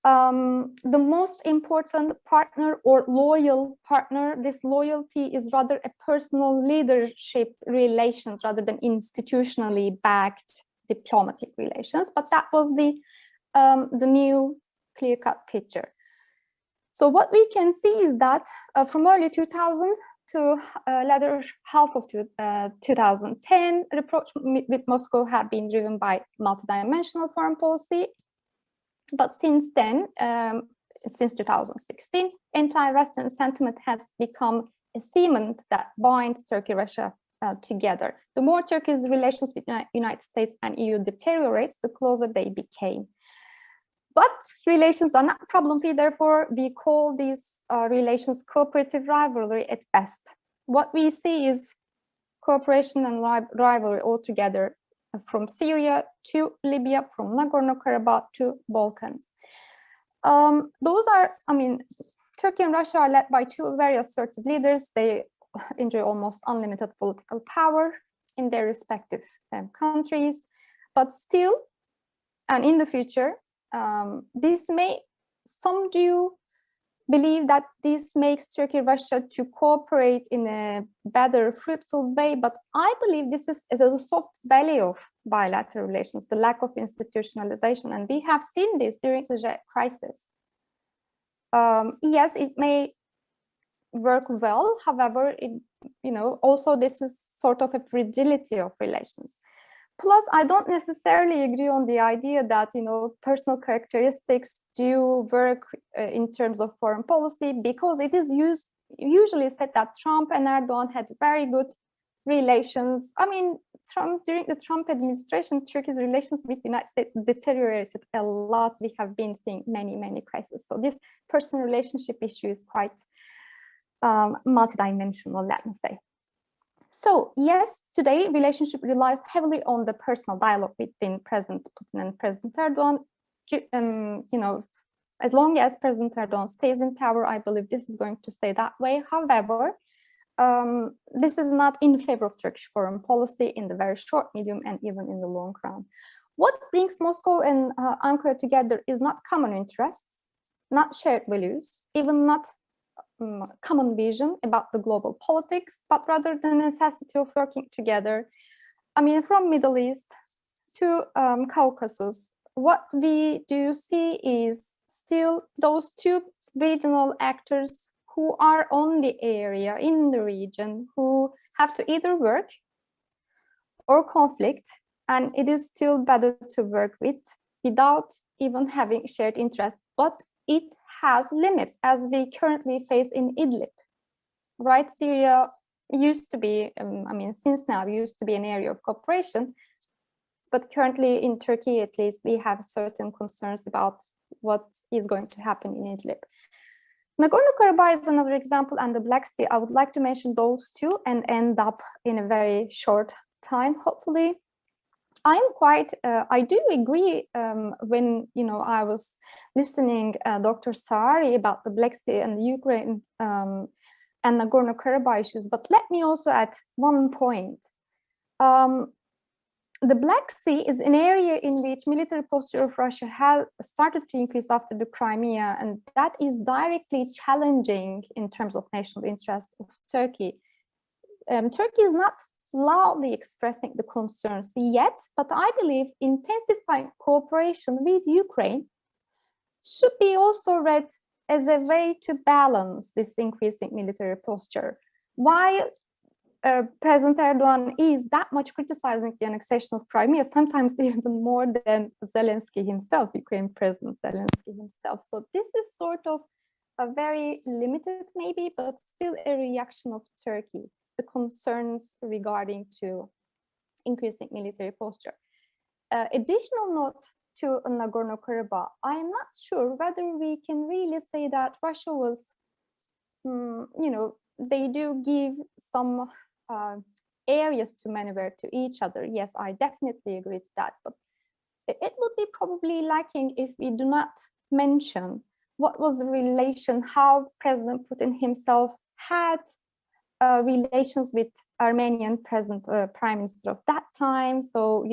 the most important partner or loyal partner. This loyalty is rather a personal leadership relations rather than institutionally backed diplomatic relations. But that was the new clear-cut picture. So what we can see is that from early 2000 to latter half of 2010, the approach with Moscow have been driven by multidimensional foreign policy. But since then, since 2016, anti-Western sentiment has become a cement that binds Turkey and Russia together. The more Turkey's relations with the United States and EU deteriorates, the closer they became. But relations are not problem-free, therefore we call these relations cooperative rivalry at best. What we see is cooperation and rivalry altogether, from Syria to Libya, from Nagorno-Karabakh to Balkans. Those are, Turkey and Russia are led by two very assertive leaders. They enjoy almost unlimited political power in their respective countries, but still, and in the future, some do believe that this makes Turkey and Russia to cooperate in a better, fruitful way, but I believe this is a soft belly of bilateral relations, the lack of institutionalization, and we have seen this during the jet crisis. Yes, it may work well, however, also this is sort of a fragility of relations. Plus, I don't necessarily agree on the idea that, personal characteristics do work in terms of foreign policy, because it is usually said that Trump and Erdogan had very good relations. During the Trump administration, Turkey's relations with the United States deteriorated a lot. We have been seeing many crises. So this personal relationship issue is quite multidimensional, let me say. So yes, today relationship relies heavily on the personal dialogue between President Putin and President Erdogan. As long as President Erdogan stays in power, I believe this is going to stay that way. However, this is not in favor of Turkish foreign policy in the very short, medium, and even in the long run. What brings Moscow and Ankara together is not common interests, not shared values, even not common vision about the global politics, but rather the necessity of working together. From Middle East to Caucasus, what we do see is still those two regional actors who are on the area, in the region, who have to either work or conflict, and it is still better to work without even having shared interests, but it has limits, as we currently face in Idlib, right? Syria used to be, since now used to be an area of cooperation, but currently in Turkey, at least, we have certain concerns about what is going to happen in Idlib. Nagorno-Karabakh is another example, and the Black Sea. I would like to mention those two and end up in a very short time, hopefully. I do agree when, I was listening Dr. Sari about the Black Sea and the Ukraine and Nagorno-Karabakh issues, but let me also add one point. The Black Sea is an area in which military posture of Russia has started to increase after the Crimea, and that is directly challenging in terms of national interest of Turkey. Turkey is not loudly expressing the concerns yet, but I believe intensifying cooperation with Ukraine should be also read as a way to balance this increasing military posture. While President Erdogan is that much criticizing the annexation of Crimea, sometimes even more than Zelensky himself, Ukraine President Zelensky himself. So this is sort of a very limited maybe, but still a reaction of Turkey, the concerns regarding to increasing military posture. Additional note to Nagorno-Karabakh, I am not sure whether we can really say that Russia was, they do give some areas to maneuver to each other. Yes, I definitely agree to that, but it would be probably lacking if we do not mention what was the relation, how President Putin himself had relations with Armenian prime minister of that time. So,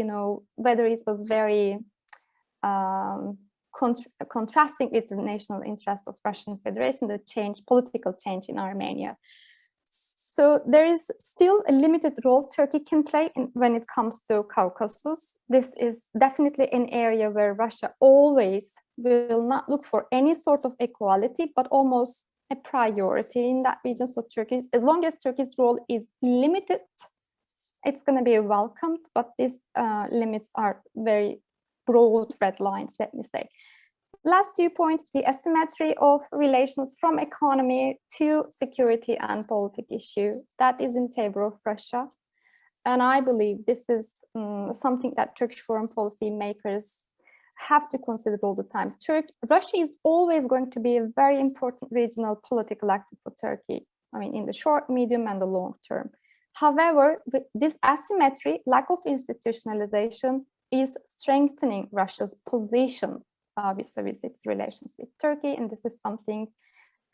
whether it was very contrasting with the national interest of Russian Federation, the political change in Armenia. So there is still a limited role Turkey can play when it comes to Caucasus. This is definitely an area where Russia always will not look for any sort of equality, but almost a priority in that region. So Turkey, as long as Turkey's role is limited, it's going to be welcomed, but these limits are very broad red lines, let me say. Last 2 points, the asymmetry of relations from economy to security and political issue. That is in favor of Russia. And I believe this is something that Turkish foreign policy makers have to consider all the time. Russia is always going to be a very important regional political actor for Turkey. I mean, in the short, medium, and the long term. However, this asymmetry, lack of institutionalization, is strengthening Russia's position vis-a-vis its relations with Turkey, and this is something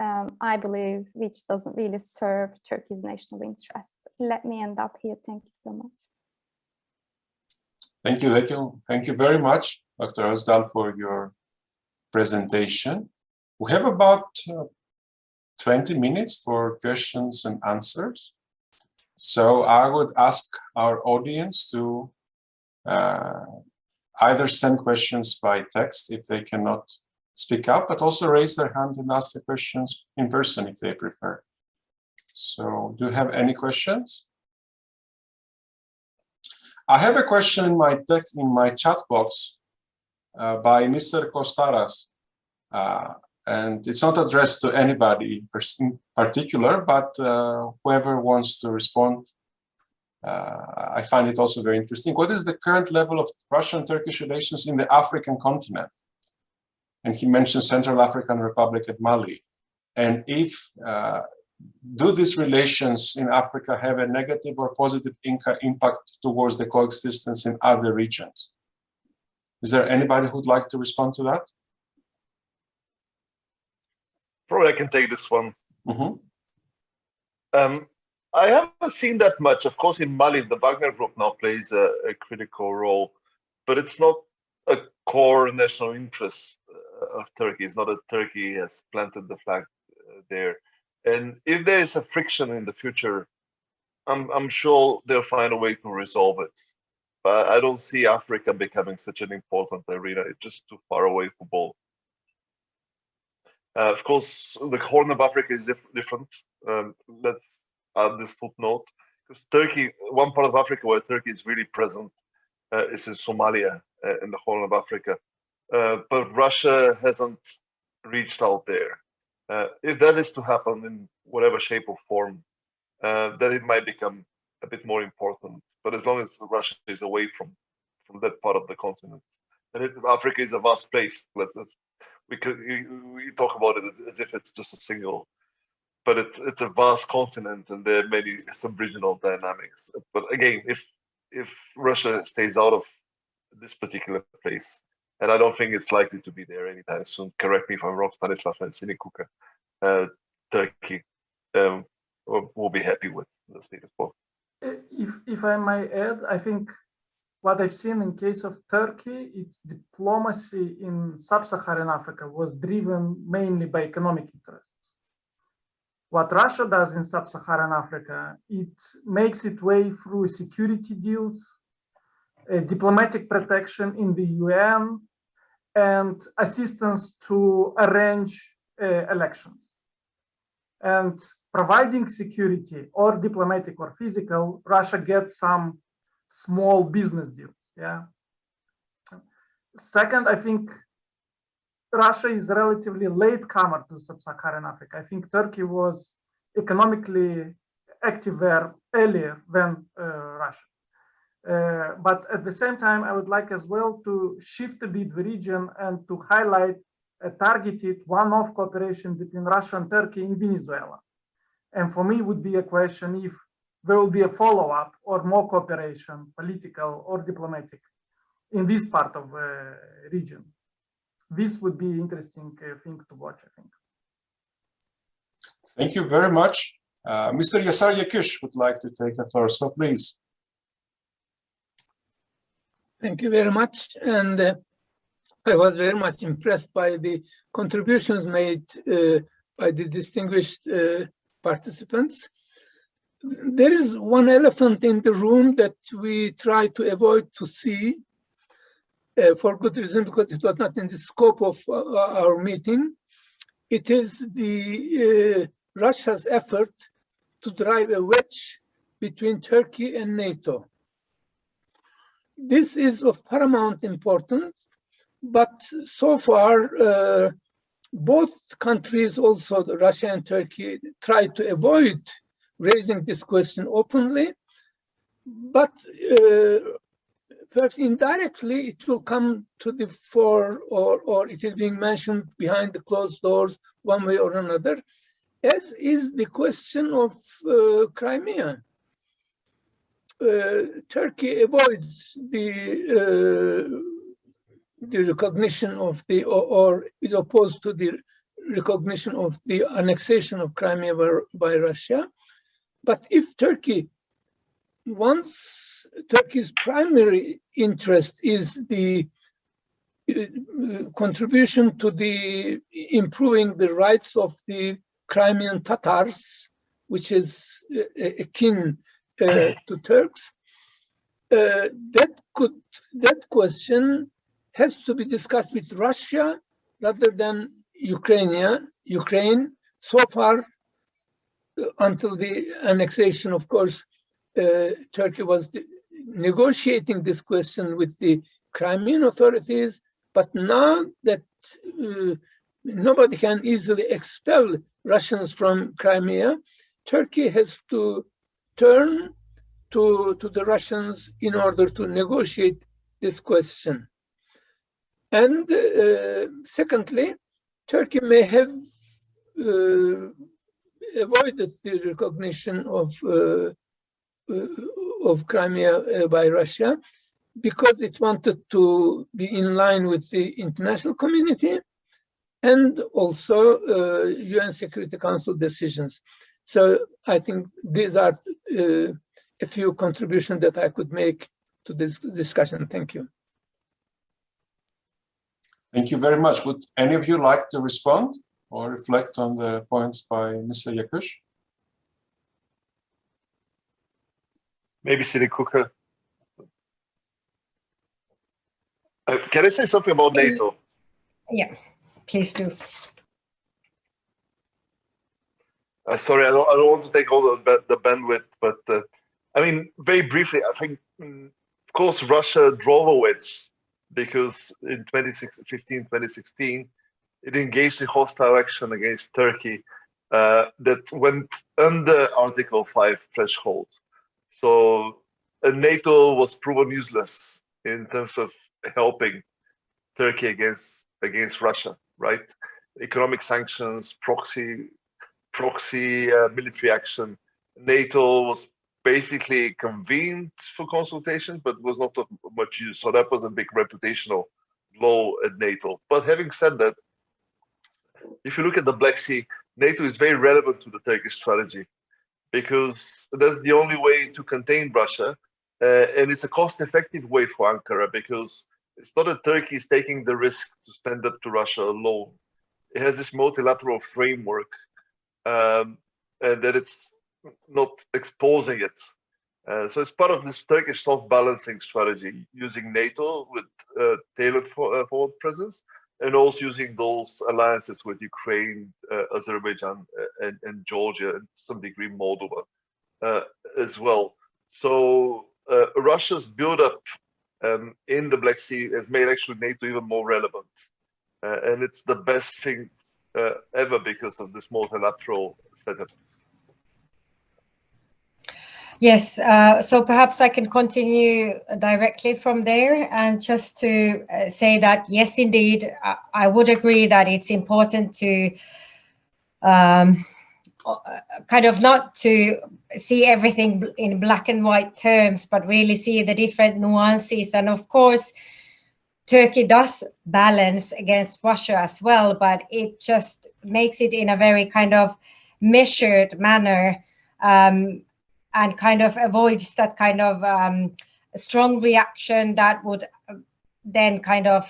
I believe which doesn't really serve Turkey's national interest. Let me end up here. Thank you so much. Thank you. Thank you very much, Dr. Özdal, for your presentation. We have about 20 minutes for questions and answers. So I would ask our audience to either send questions by text if they cannot speak up, but also raise their hand and ask the questions in person if they prefer. So do you have any questions? I have a question in my chat box by Mr. Kostaras, and it's not addressed to anybody in particular, but whoever wants to respond. I find it also very interesting. What is the current level of Russian-Turkish relations in the African continent? And he mentioned Central African Republic and Mali. And if, do these relations in Africa have a negative or positive impact towards the coexistence in other regions? Is there anybody who'd like to respond to that? Probably I can take this one. Mm-hmm. I haven't seen that much. Of course, in Mali, the Wagner Group now plays a critical role, but it's not a core national interest of Turkey. It's not that Turkey has planted the flag there. And if there is a friction in the future, I'm sure they'll find a way to resolve it. But I don't see Africa becoming such an important arena. It's just too far away for both. Of course, the Horn of Africa is different. Let's add this footnote, because Turkey, one part of Africa where Turkey is really present is in Somalia, in the Horn of Africa. But Russia hasn't reached out there. If that is to happen in whatever shape or form, then it might become a bit more important. But as long as Russia is away from that part of the continent, and Africa is a vast place. We talk about it as if it's just a single, but it's a vast continent, and there are many sub-regional dynamics. But again, if Russia stays out of this particular place, and I don't think it's likely to be there anytime soon. Correct me if I'm wrong, Stanislav and Sinikuka. Turkey will be happy with the status quo. If I might add, I think what I've seen in case of Turkey, its diplomacy in sub-Saharan Africa was driven mainly by economic interests. What Russia does in sub-Saharan Africa, it makes its way through security deals, diplomatic protection in the UN, and assistance to arrange elections. And providing security, or diplomatic or physical, Russia gets some small business deals. Yeah. Second, I think Russia is a relatively latecomer to sub-Saharan Africa. I think Turkey was economically active there earlier than Russia. But at the same time, I would like as well to shift a bit the region and to highlight a targeted one-off cooperation between Russia and Turkey in Venezuela. And for me, would be a question if there will be a follow-up or more cooperation, political or diplomatic, in this part of the region. This would be interesting thing to watch, I think. Thank you very much. Mr. Yasar Yakush would like to take the floor, so please. Thank you very much. And I was very much impressed by the contributions made by the distinguished participants. There is one elephant in the room that we try to avoid to see for good reason, because it was not in the scope of our meeting. It is the Russia's effort to drive a wedge between Turkey and NATO. This is of paramount importance, but so far both countries, also Russia and Turkey, try to avoid raising this question openly, but perhaps indirectly it will come to the fore, or it is being mentioned behind the closed doors one way or another, as is the question of Crimea. Turkey avoids the recognition of the, or is opposed to the recognition of the annexation of Crimea by Russia. But if Turkey wants, Turkey's primary interest is the contribution to the improving the rights of the Crimean Tatars, which is akin to Turks, that question has to be discussed with Russia rather than Ukraine. So far, until the annexation, of course, Turkey was negotiating this question with the Crimean authorities, but now that nobody can easily expel Russians from Crimea, Turkey has to turn to the Russians in order to negotiate this question. And secondly, Turkey may have avoided the recognition of Crimea by Russia because it wanted to be in line with the international community and also UN Security Council decisions. So I think these are a few contributions that I could make to this discussion. Thank you. Thank you very much. Would any of you like to respond or reflect on the points by Mr. Yakush? Maybe Siri Kuka. Can I say something about NATO? Yeah, please do. Sorry, I don't want to take all the bandwidth, but I mean, very briefly, I think, of course, Russia drove a wedge because in 2015, 2016, it engaged in hostile action against Turkey that went under Article 5 threshold. So NATO was proven useless in terms of helping Turkey against Russia, right? Economic sanctions, proxy military action. NATO was basically convened for consultation, but was not of much use. So that was a big reputational blow at NATO. But having said that, if you look at the Black Sea, NATO is very relevant to the Turkish strategy because that's the only way to contain Russia. And it's a cost-effective way for Ankara because it's not that Turkey is taking the risk to stand up to Russia alone. It has this multilateral framework. and that it's not exposing it. So it's part of this Turkish self-balancing strategy, using NATO with tailored forward presence, and also using those alliances with Ukraine, Azerbaijan, and Georgia, and to some degree Moldova as well. So Russia's buildup in the Black Sea has made actually NATO even more relevant. And it's the best thing ever because of this multilateral setup. Yes, so perhaps I can continue directly from there, and just to say that, yes, indeed, I would agree that it's important to kind of not to see everything in black and white terms, but really see the different nuances. And of course, Turkey does balance against Russia as well, but it just makes it in a very kind of measured manner, and kind of avoids that kind of strong reaction that would then kind of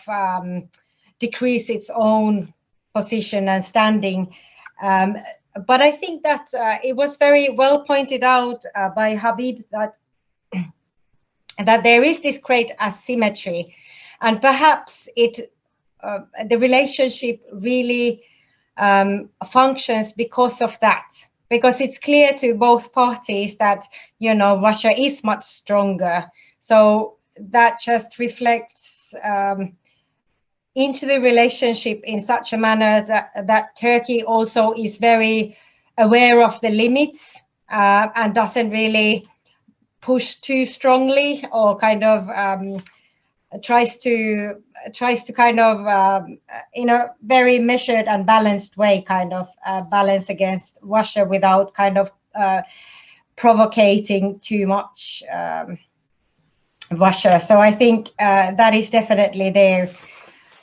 decrease its own position and standing. But I think that it was very well pointed out by Habib that there is this great asymmetry, and perhaps the relationship really functions because of that. Because it's clear to both parties that, you know, Russia is much stronger. So that just reflects into the relationship in such a manner that Turkey also is very aware of the limits and doesn't really push too strongly, or kind of tries to kind of in a very measured and balanced way kind of balance against Russia without kind of provocating too much Russia. So I think that is definitely there.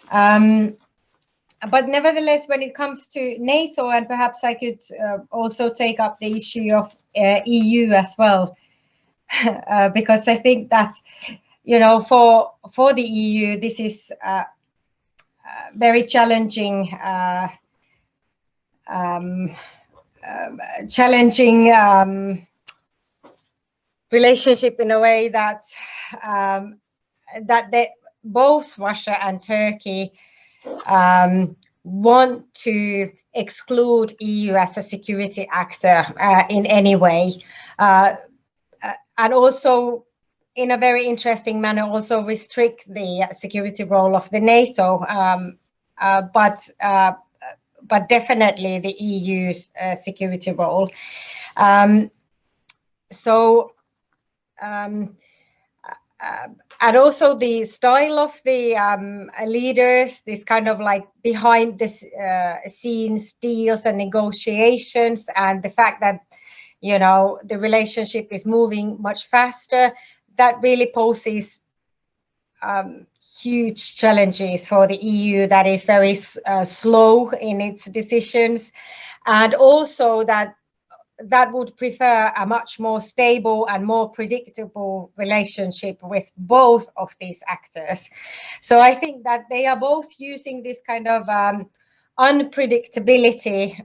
But nevertheless, when it comes to NATO, and perhaps I could also take up the issue of EU as well, because I think that, you know, for the EU, this is very challenging, relationship in a way that both Russia and Turkey want to exclude EU as a security actor in any way, and also, in a very interesting manner, also restrict the security role of the NATO, but definitely the EU's security role. And also the style of the leaders, this kind of like behind the scenes deals and negotiations, and the fact that, you know, the relationship is moving much faster, that really poses huge challenges for the EU, that is very slow in its decisions, and also that would prefer a much more stable and more predictable relationship with both of these actors. So I think that they are both using this kind of unpredictability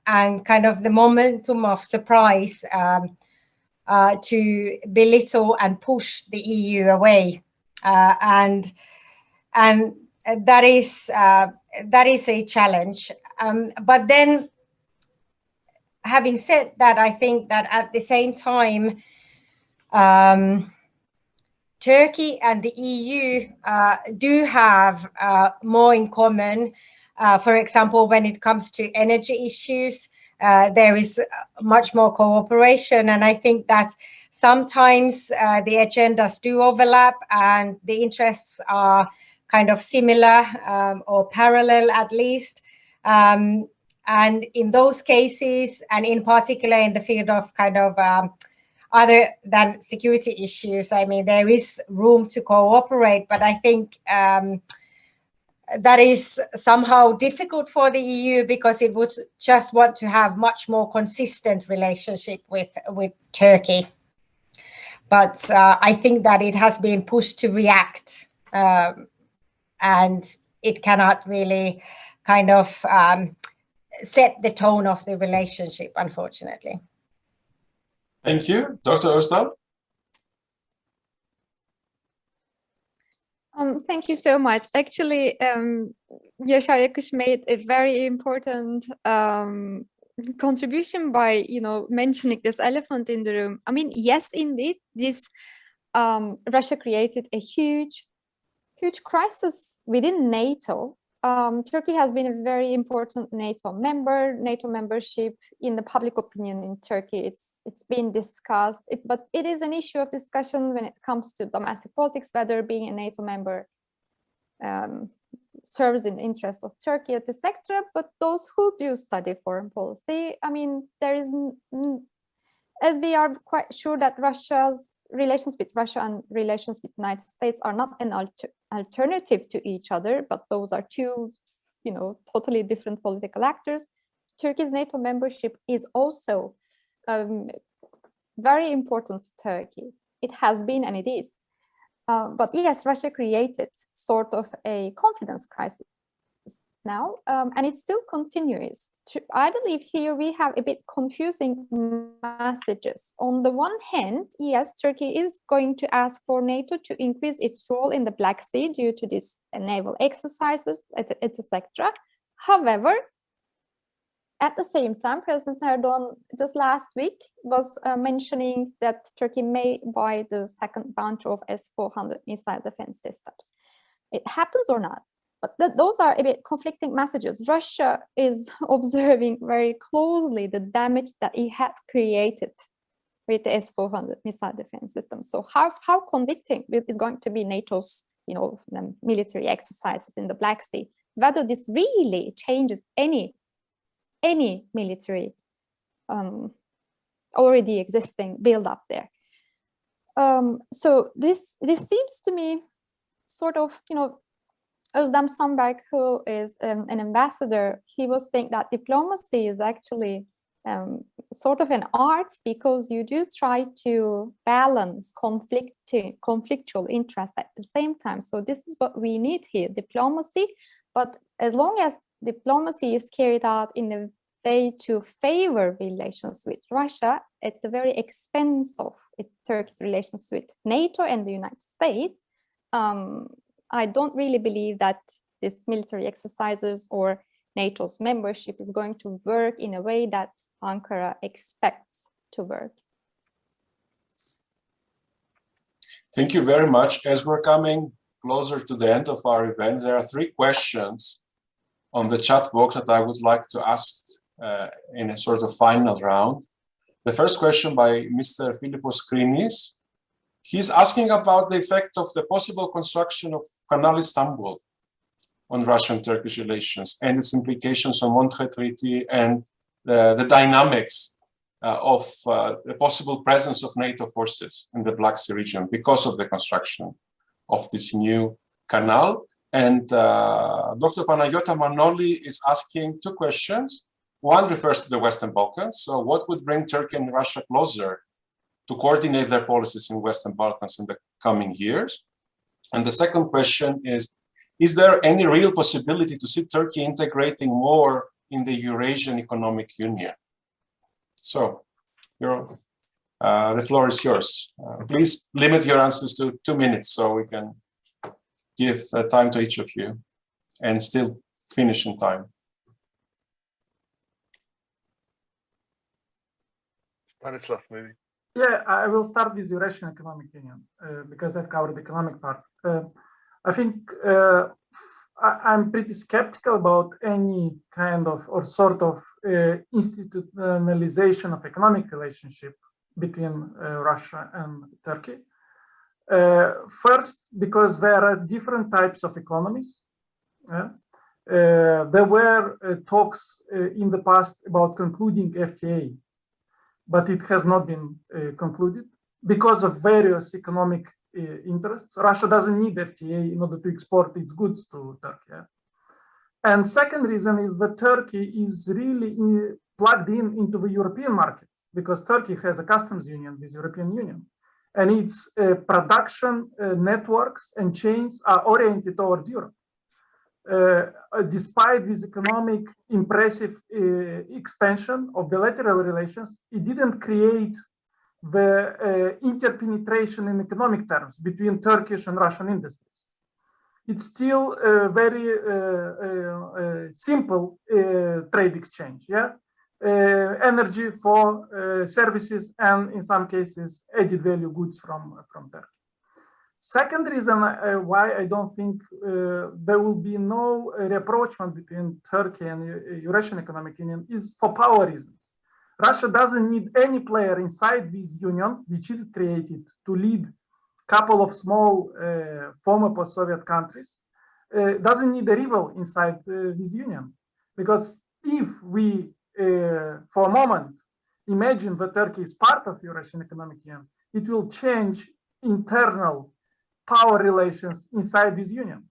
and kind of the momentum of surprise to belittle and push the EU away, and that is a challenge. But then, having said that, I think that at the same time, Turkey and the EU do have more in common. For example, when it comes to energy issues, there is much more cooperation, and I think that sometimes the agendas do overlap and the interests are kind of similar or parallel at least. And in those cases, and in particular in the field of kind of other than security issues, I mean, there is room to cooperate, but I think that is somehow difficult for the EU because it would just want to have much more consistent relationship with Turkey. But I think that it has been pushed to react, and it cannot really kind of set the tone of the relationship, unfortunately. Thank you. Dr. Özdal? Thank you so much. Actually, Ioannis made a very important contribution by, mentioning this elephant in the room. I mean, yes, indeed, this Russia created a huge crisis within NATO. Turkey has been a very important NATO member. NATO membership in the public opinion in Turkey, it's been discussed, but it is an issue of discussion when it comes to domestic politics, whether being a NATO member serves in the interest of Turkey, etc. But those who do study foreign policy, I mean, there is, as we are quite sure that Russia's relations with Russia and relations with the United States are not an alternative to each other, but those are two, totally different political actors. Turkey's NATO membership is also very important for Turkey. It has been and it is. But yes, Russia created sort of a confidence crisis now, and it still continues. I believe here we have a bit confusing messages. On the one hand, yes, Turkey is going to ask for NATO to increase its role in the Black Sea due to these naval exercises, etc. However, at the same time, President Erdogan just last week was mentioning that Turkey may buy the second bunch of S-400 missile defense systems. It happens or not? But those are a bit conflicting messages. Russia is observing very closely the damage that it had created with the S-400 missile defense system. So how convicting is going to be NATO's, military exercises in the Black Sea? Whether this really changes any military already existing build-up there. So this seems to me sort of, Özlem Samberg, who is an ambassador, he was saying that diplomacy is actually sort of an art, because you do try to balance conflictual interests at the same time. So this is what we need here, diplomacy. But as long as diplomacy is carried out in a way to favor relations with Russia at the very expense of Turkey's relations with NATO and the United States, I don't really believe that this military exercises or NATO's membership is going to work in a way that Ankara expects to work. Thank you very much. As we're coming closer to the end of our event, there are 3 questions on the chat box that I would like to ask in a sort of final round. The first question by Mr. Philippos Krinis. He's asking about the effect of the possible construction of Canal Istanbul on Russian-Turkish relations and its implications on Montreux Treaty and the dynamics of the possible presence of NATO forces in the Black Sea region because of the construction of this new canal. And Dr. Panagiotta Manoli is asking 2 questions. One refers to the Western Balkans. So what would bring Turkey and Russia closer to coordinate their policies in Western Balkans in the coming years? And the second question is there any real possibility to see Turkey integrating more in the Eurasian Economic Union? So, the floor is yours. Please limit your answers to 2 minutes so we can give time to each of you and still finish in time. Stanislav, maybe. Yeah, I will start with Eurasian Economic Union because I've covered the economic part. I think I'm pretty skeptical about any kind of or sort of institutionalization of economic relationship between Russia and Turkey. First, because there are different types of economies. There were talks in the past about concluding FTA, but it has not been concluded because of various economic interests. Russia doesn't need FTA in order to export its goods to Turkey. And second reason is that Turkey is really plugged into the European market because Turkey has a customs union with European Union. And its production networks and chains are oriented towards Europe. despite this economic impressive expansion of bilateral relations, it didn't create the interpenetration in economic terms between Turkish and Russian industries. It's still a very simple trade exchange, yeah? Energy for services and in some cases added value goods from Turkey. Second reason why I don't think there will be no rapprochement between Turkey and Eurasian Economic Union is for power reasons. Russia doesn't need any player inside this union, which it created to lead a couple of small former post-Soviet countries. Doesn't need a rival inside this union. Because if we, for a moment, imagine that Turkey is part of Eurasian Economic Union, it will change internal power relations inside this union.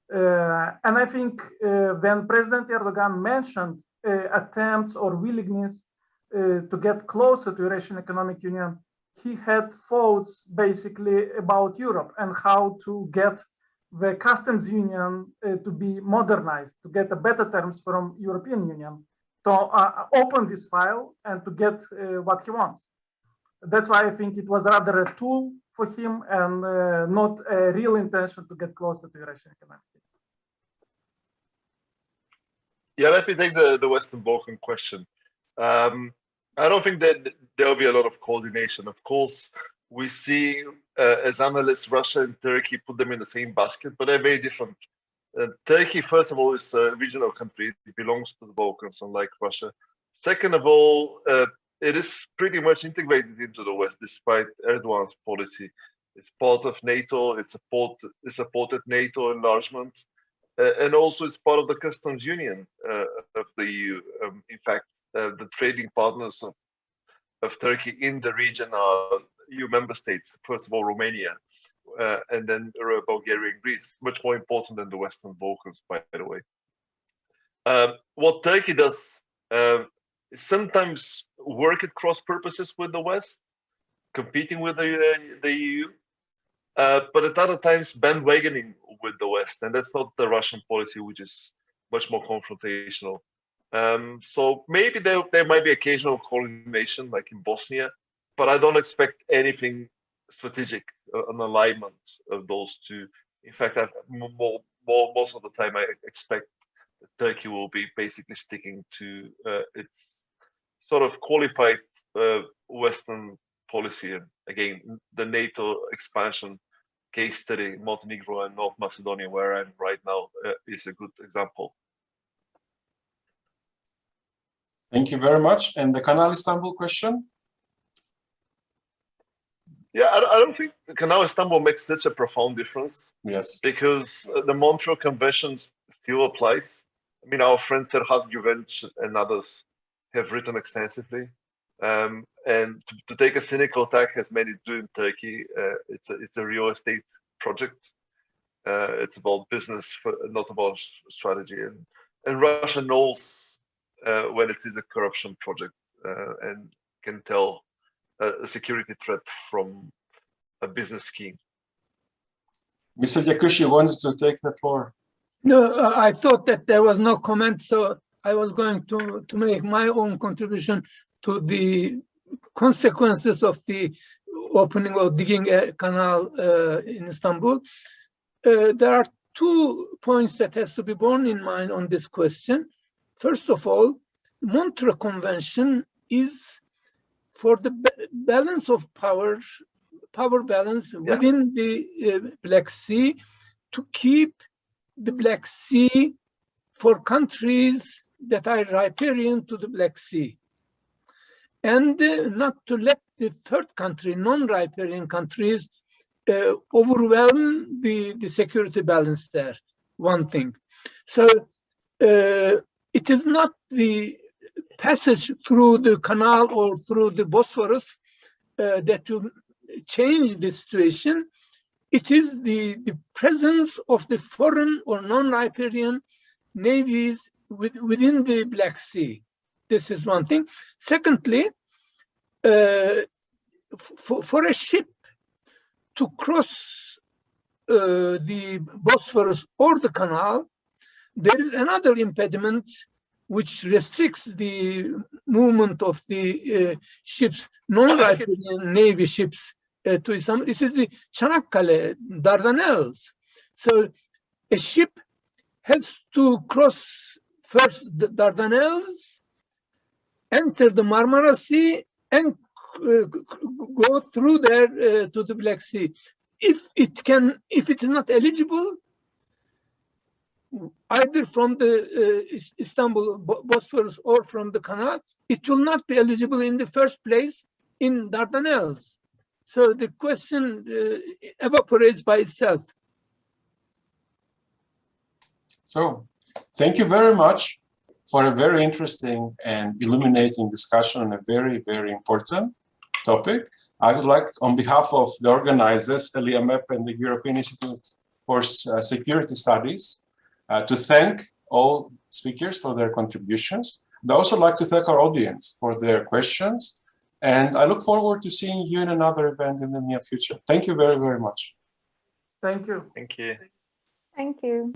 And I think when President Erdogan mentioned attempts or willingness to get closer to Eurasian Economic Union, he had thoughts basically about Europe and how to get the customs union to be modernized, to get a better terms from European Union, to open this file and to get what he wants. That's why I think it was rather a tool for him and not a real intention to get closer to Eurasian Economic Union. Yeah, let me take the Western Balkan question. I don't think that there'll be a lot of coordination. Of course, we see as analysts, Russia and Turkey, put them in the same basket, but they're very different. Turkey, first of all, is a regional country. It belongs to the Balkans, unlike Russia. Second of all, it is pretty much integrated into the West, despite Erdogan's policy. It's part of NATO. It supported NATO enlargement, and also it's part of the customs union of the EU. In fact, the trading partners of Turkey in the region are EU member states. First of all, Romania, and then Bulgaria and Greece. Much more important than the Western Balkans, by the way. What Turkey does sometimes work at cross purposes with the West, competing with the EU, but at other times bandwagoning with the West, and that's not the Russian policy, which is much more confrontational. So maybe there might be occasional coordination, like in Bosnia, but I don't expect anything strategic, an alignment of those two. In fact, most of the time I expect that Turkey will be basically sticking to its sort of qualified Western policy. And again, the NATO expansion case study, Montenegro and North Macedonia, where I'm right now, is a good example. Thank you very much. And the Canal Istanbul question? Yeah, I don't think the Canal Istanbul makes such a profound difference. Yes. Because the Montreal Convention still applies. I mean, our friend Serhat Güvenç and others have written extensively. And to take a cynical tack, as many do in Turkey, it's a real estate project. It's about business, not about strategy. And Russia knows when it is a corruption project and can tell a security threat from a business scheme. Mr. Yakush, you wanted to take the floor. No, I thought that there was no comment, so I was going to make my own contribution to the consequences of the opening or digging a canal in Istanbul. There are 2 points that has to be borne in mind on this question. First of all, the Montreal Convention is for the balance of power balance within the Black Sea, to keep the Black Sea for countries that are riparian to the Black Sea, and not to let the third country, non-riparian countries, overwhelm the security balance there. One thing. So it is not the passage through the canal or through the Bosphorus that will change the situation. It is the presence of the foreign or non-riparian navies within the Black Sea. This is one thing. Secondly, for a ship to cross the Bosphorus or the canal, there is another impediment which restricts the movement of the ships, non-Riparian Navy ships to Istanbul. This is the Çanakkale, Dardanelles. So a ship has to cross first the Dardanelles, enter the Marmara Sea, and go through there to the Black Sea. If it is not eligible, either from the Istanbul Bosphorus or from the canal, it will not be eligible in the first place in Dardanelles. So the question evaporates by itself. So, thank you very much for a very interesting and illuminating discussion on a very, very important topic. I would like, on behalf of the organizers, ELIAMEP and the European Institute for Security Studies, to thank all speakers for their contributions. I'd also like to thank our audience for their questions. And I look forward to seeing you in another event in the near future. Thank you very, very much. Thank you. Thank you. Thank you.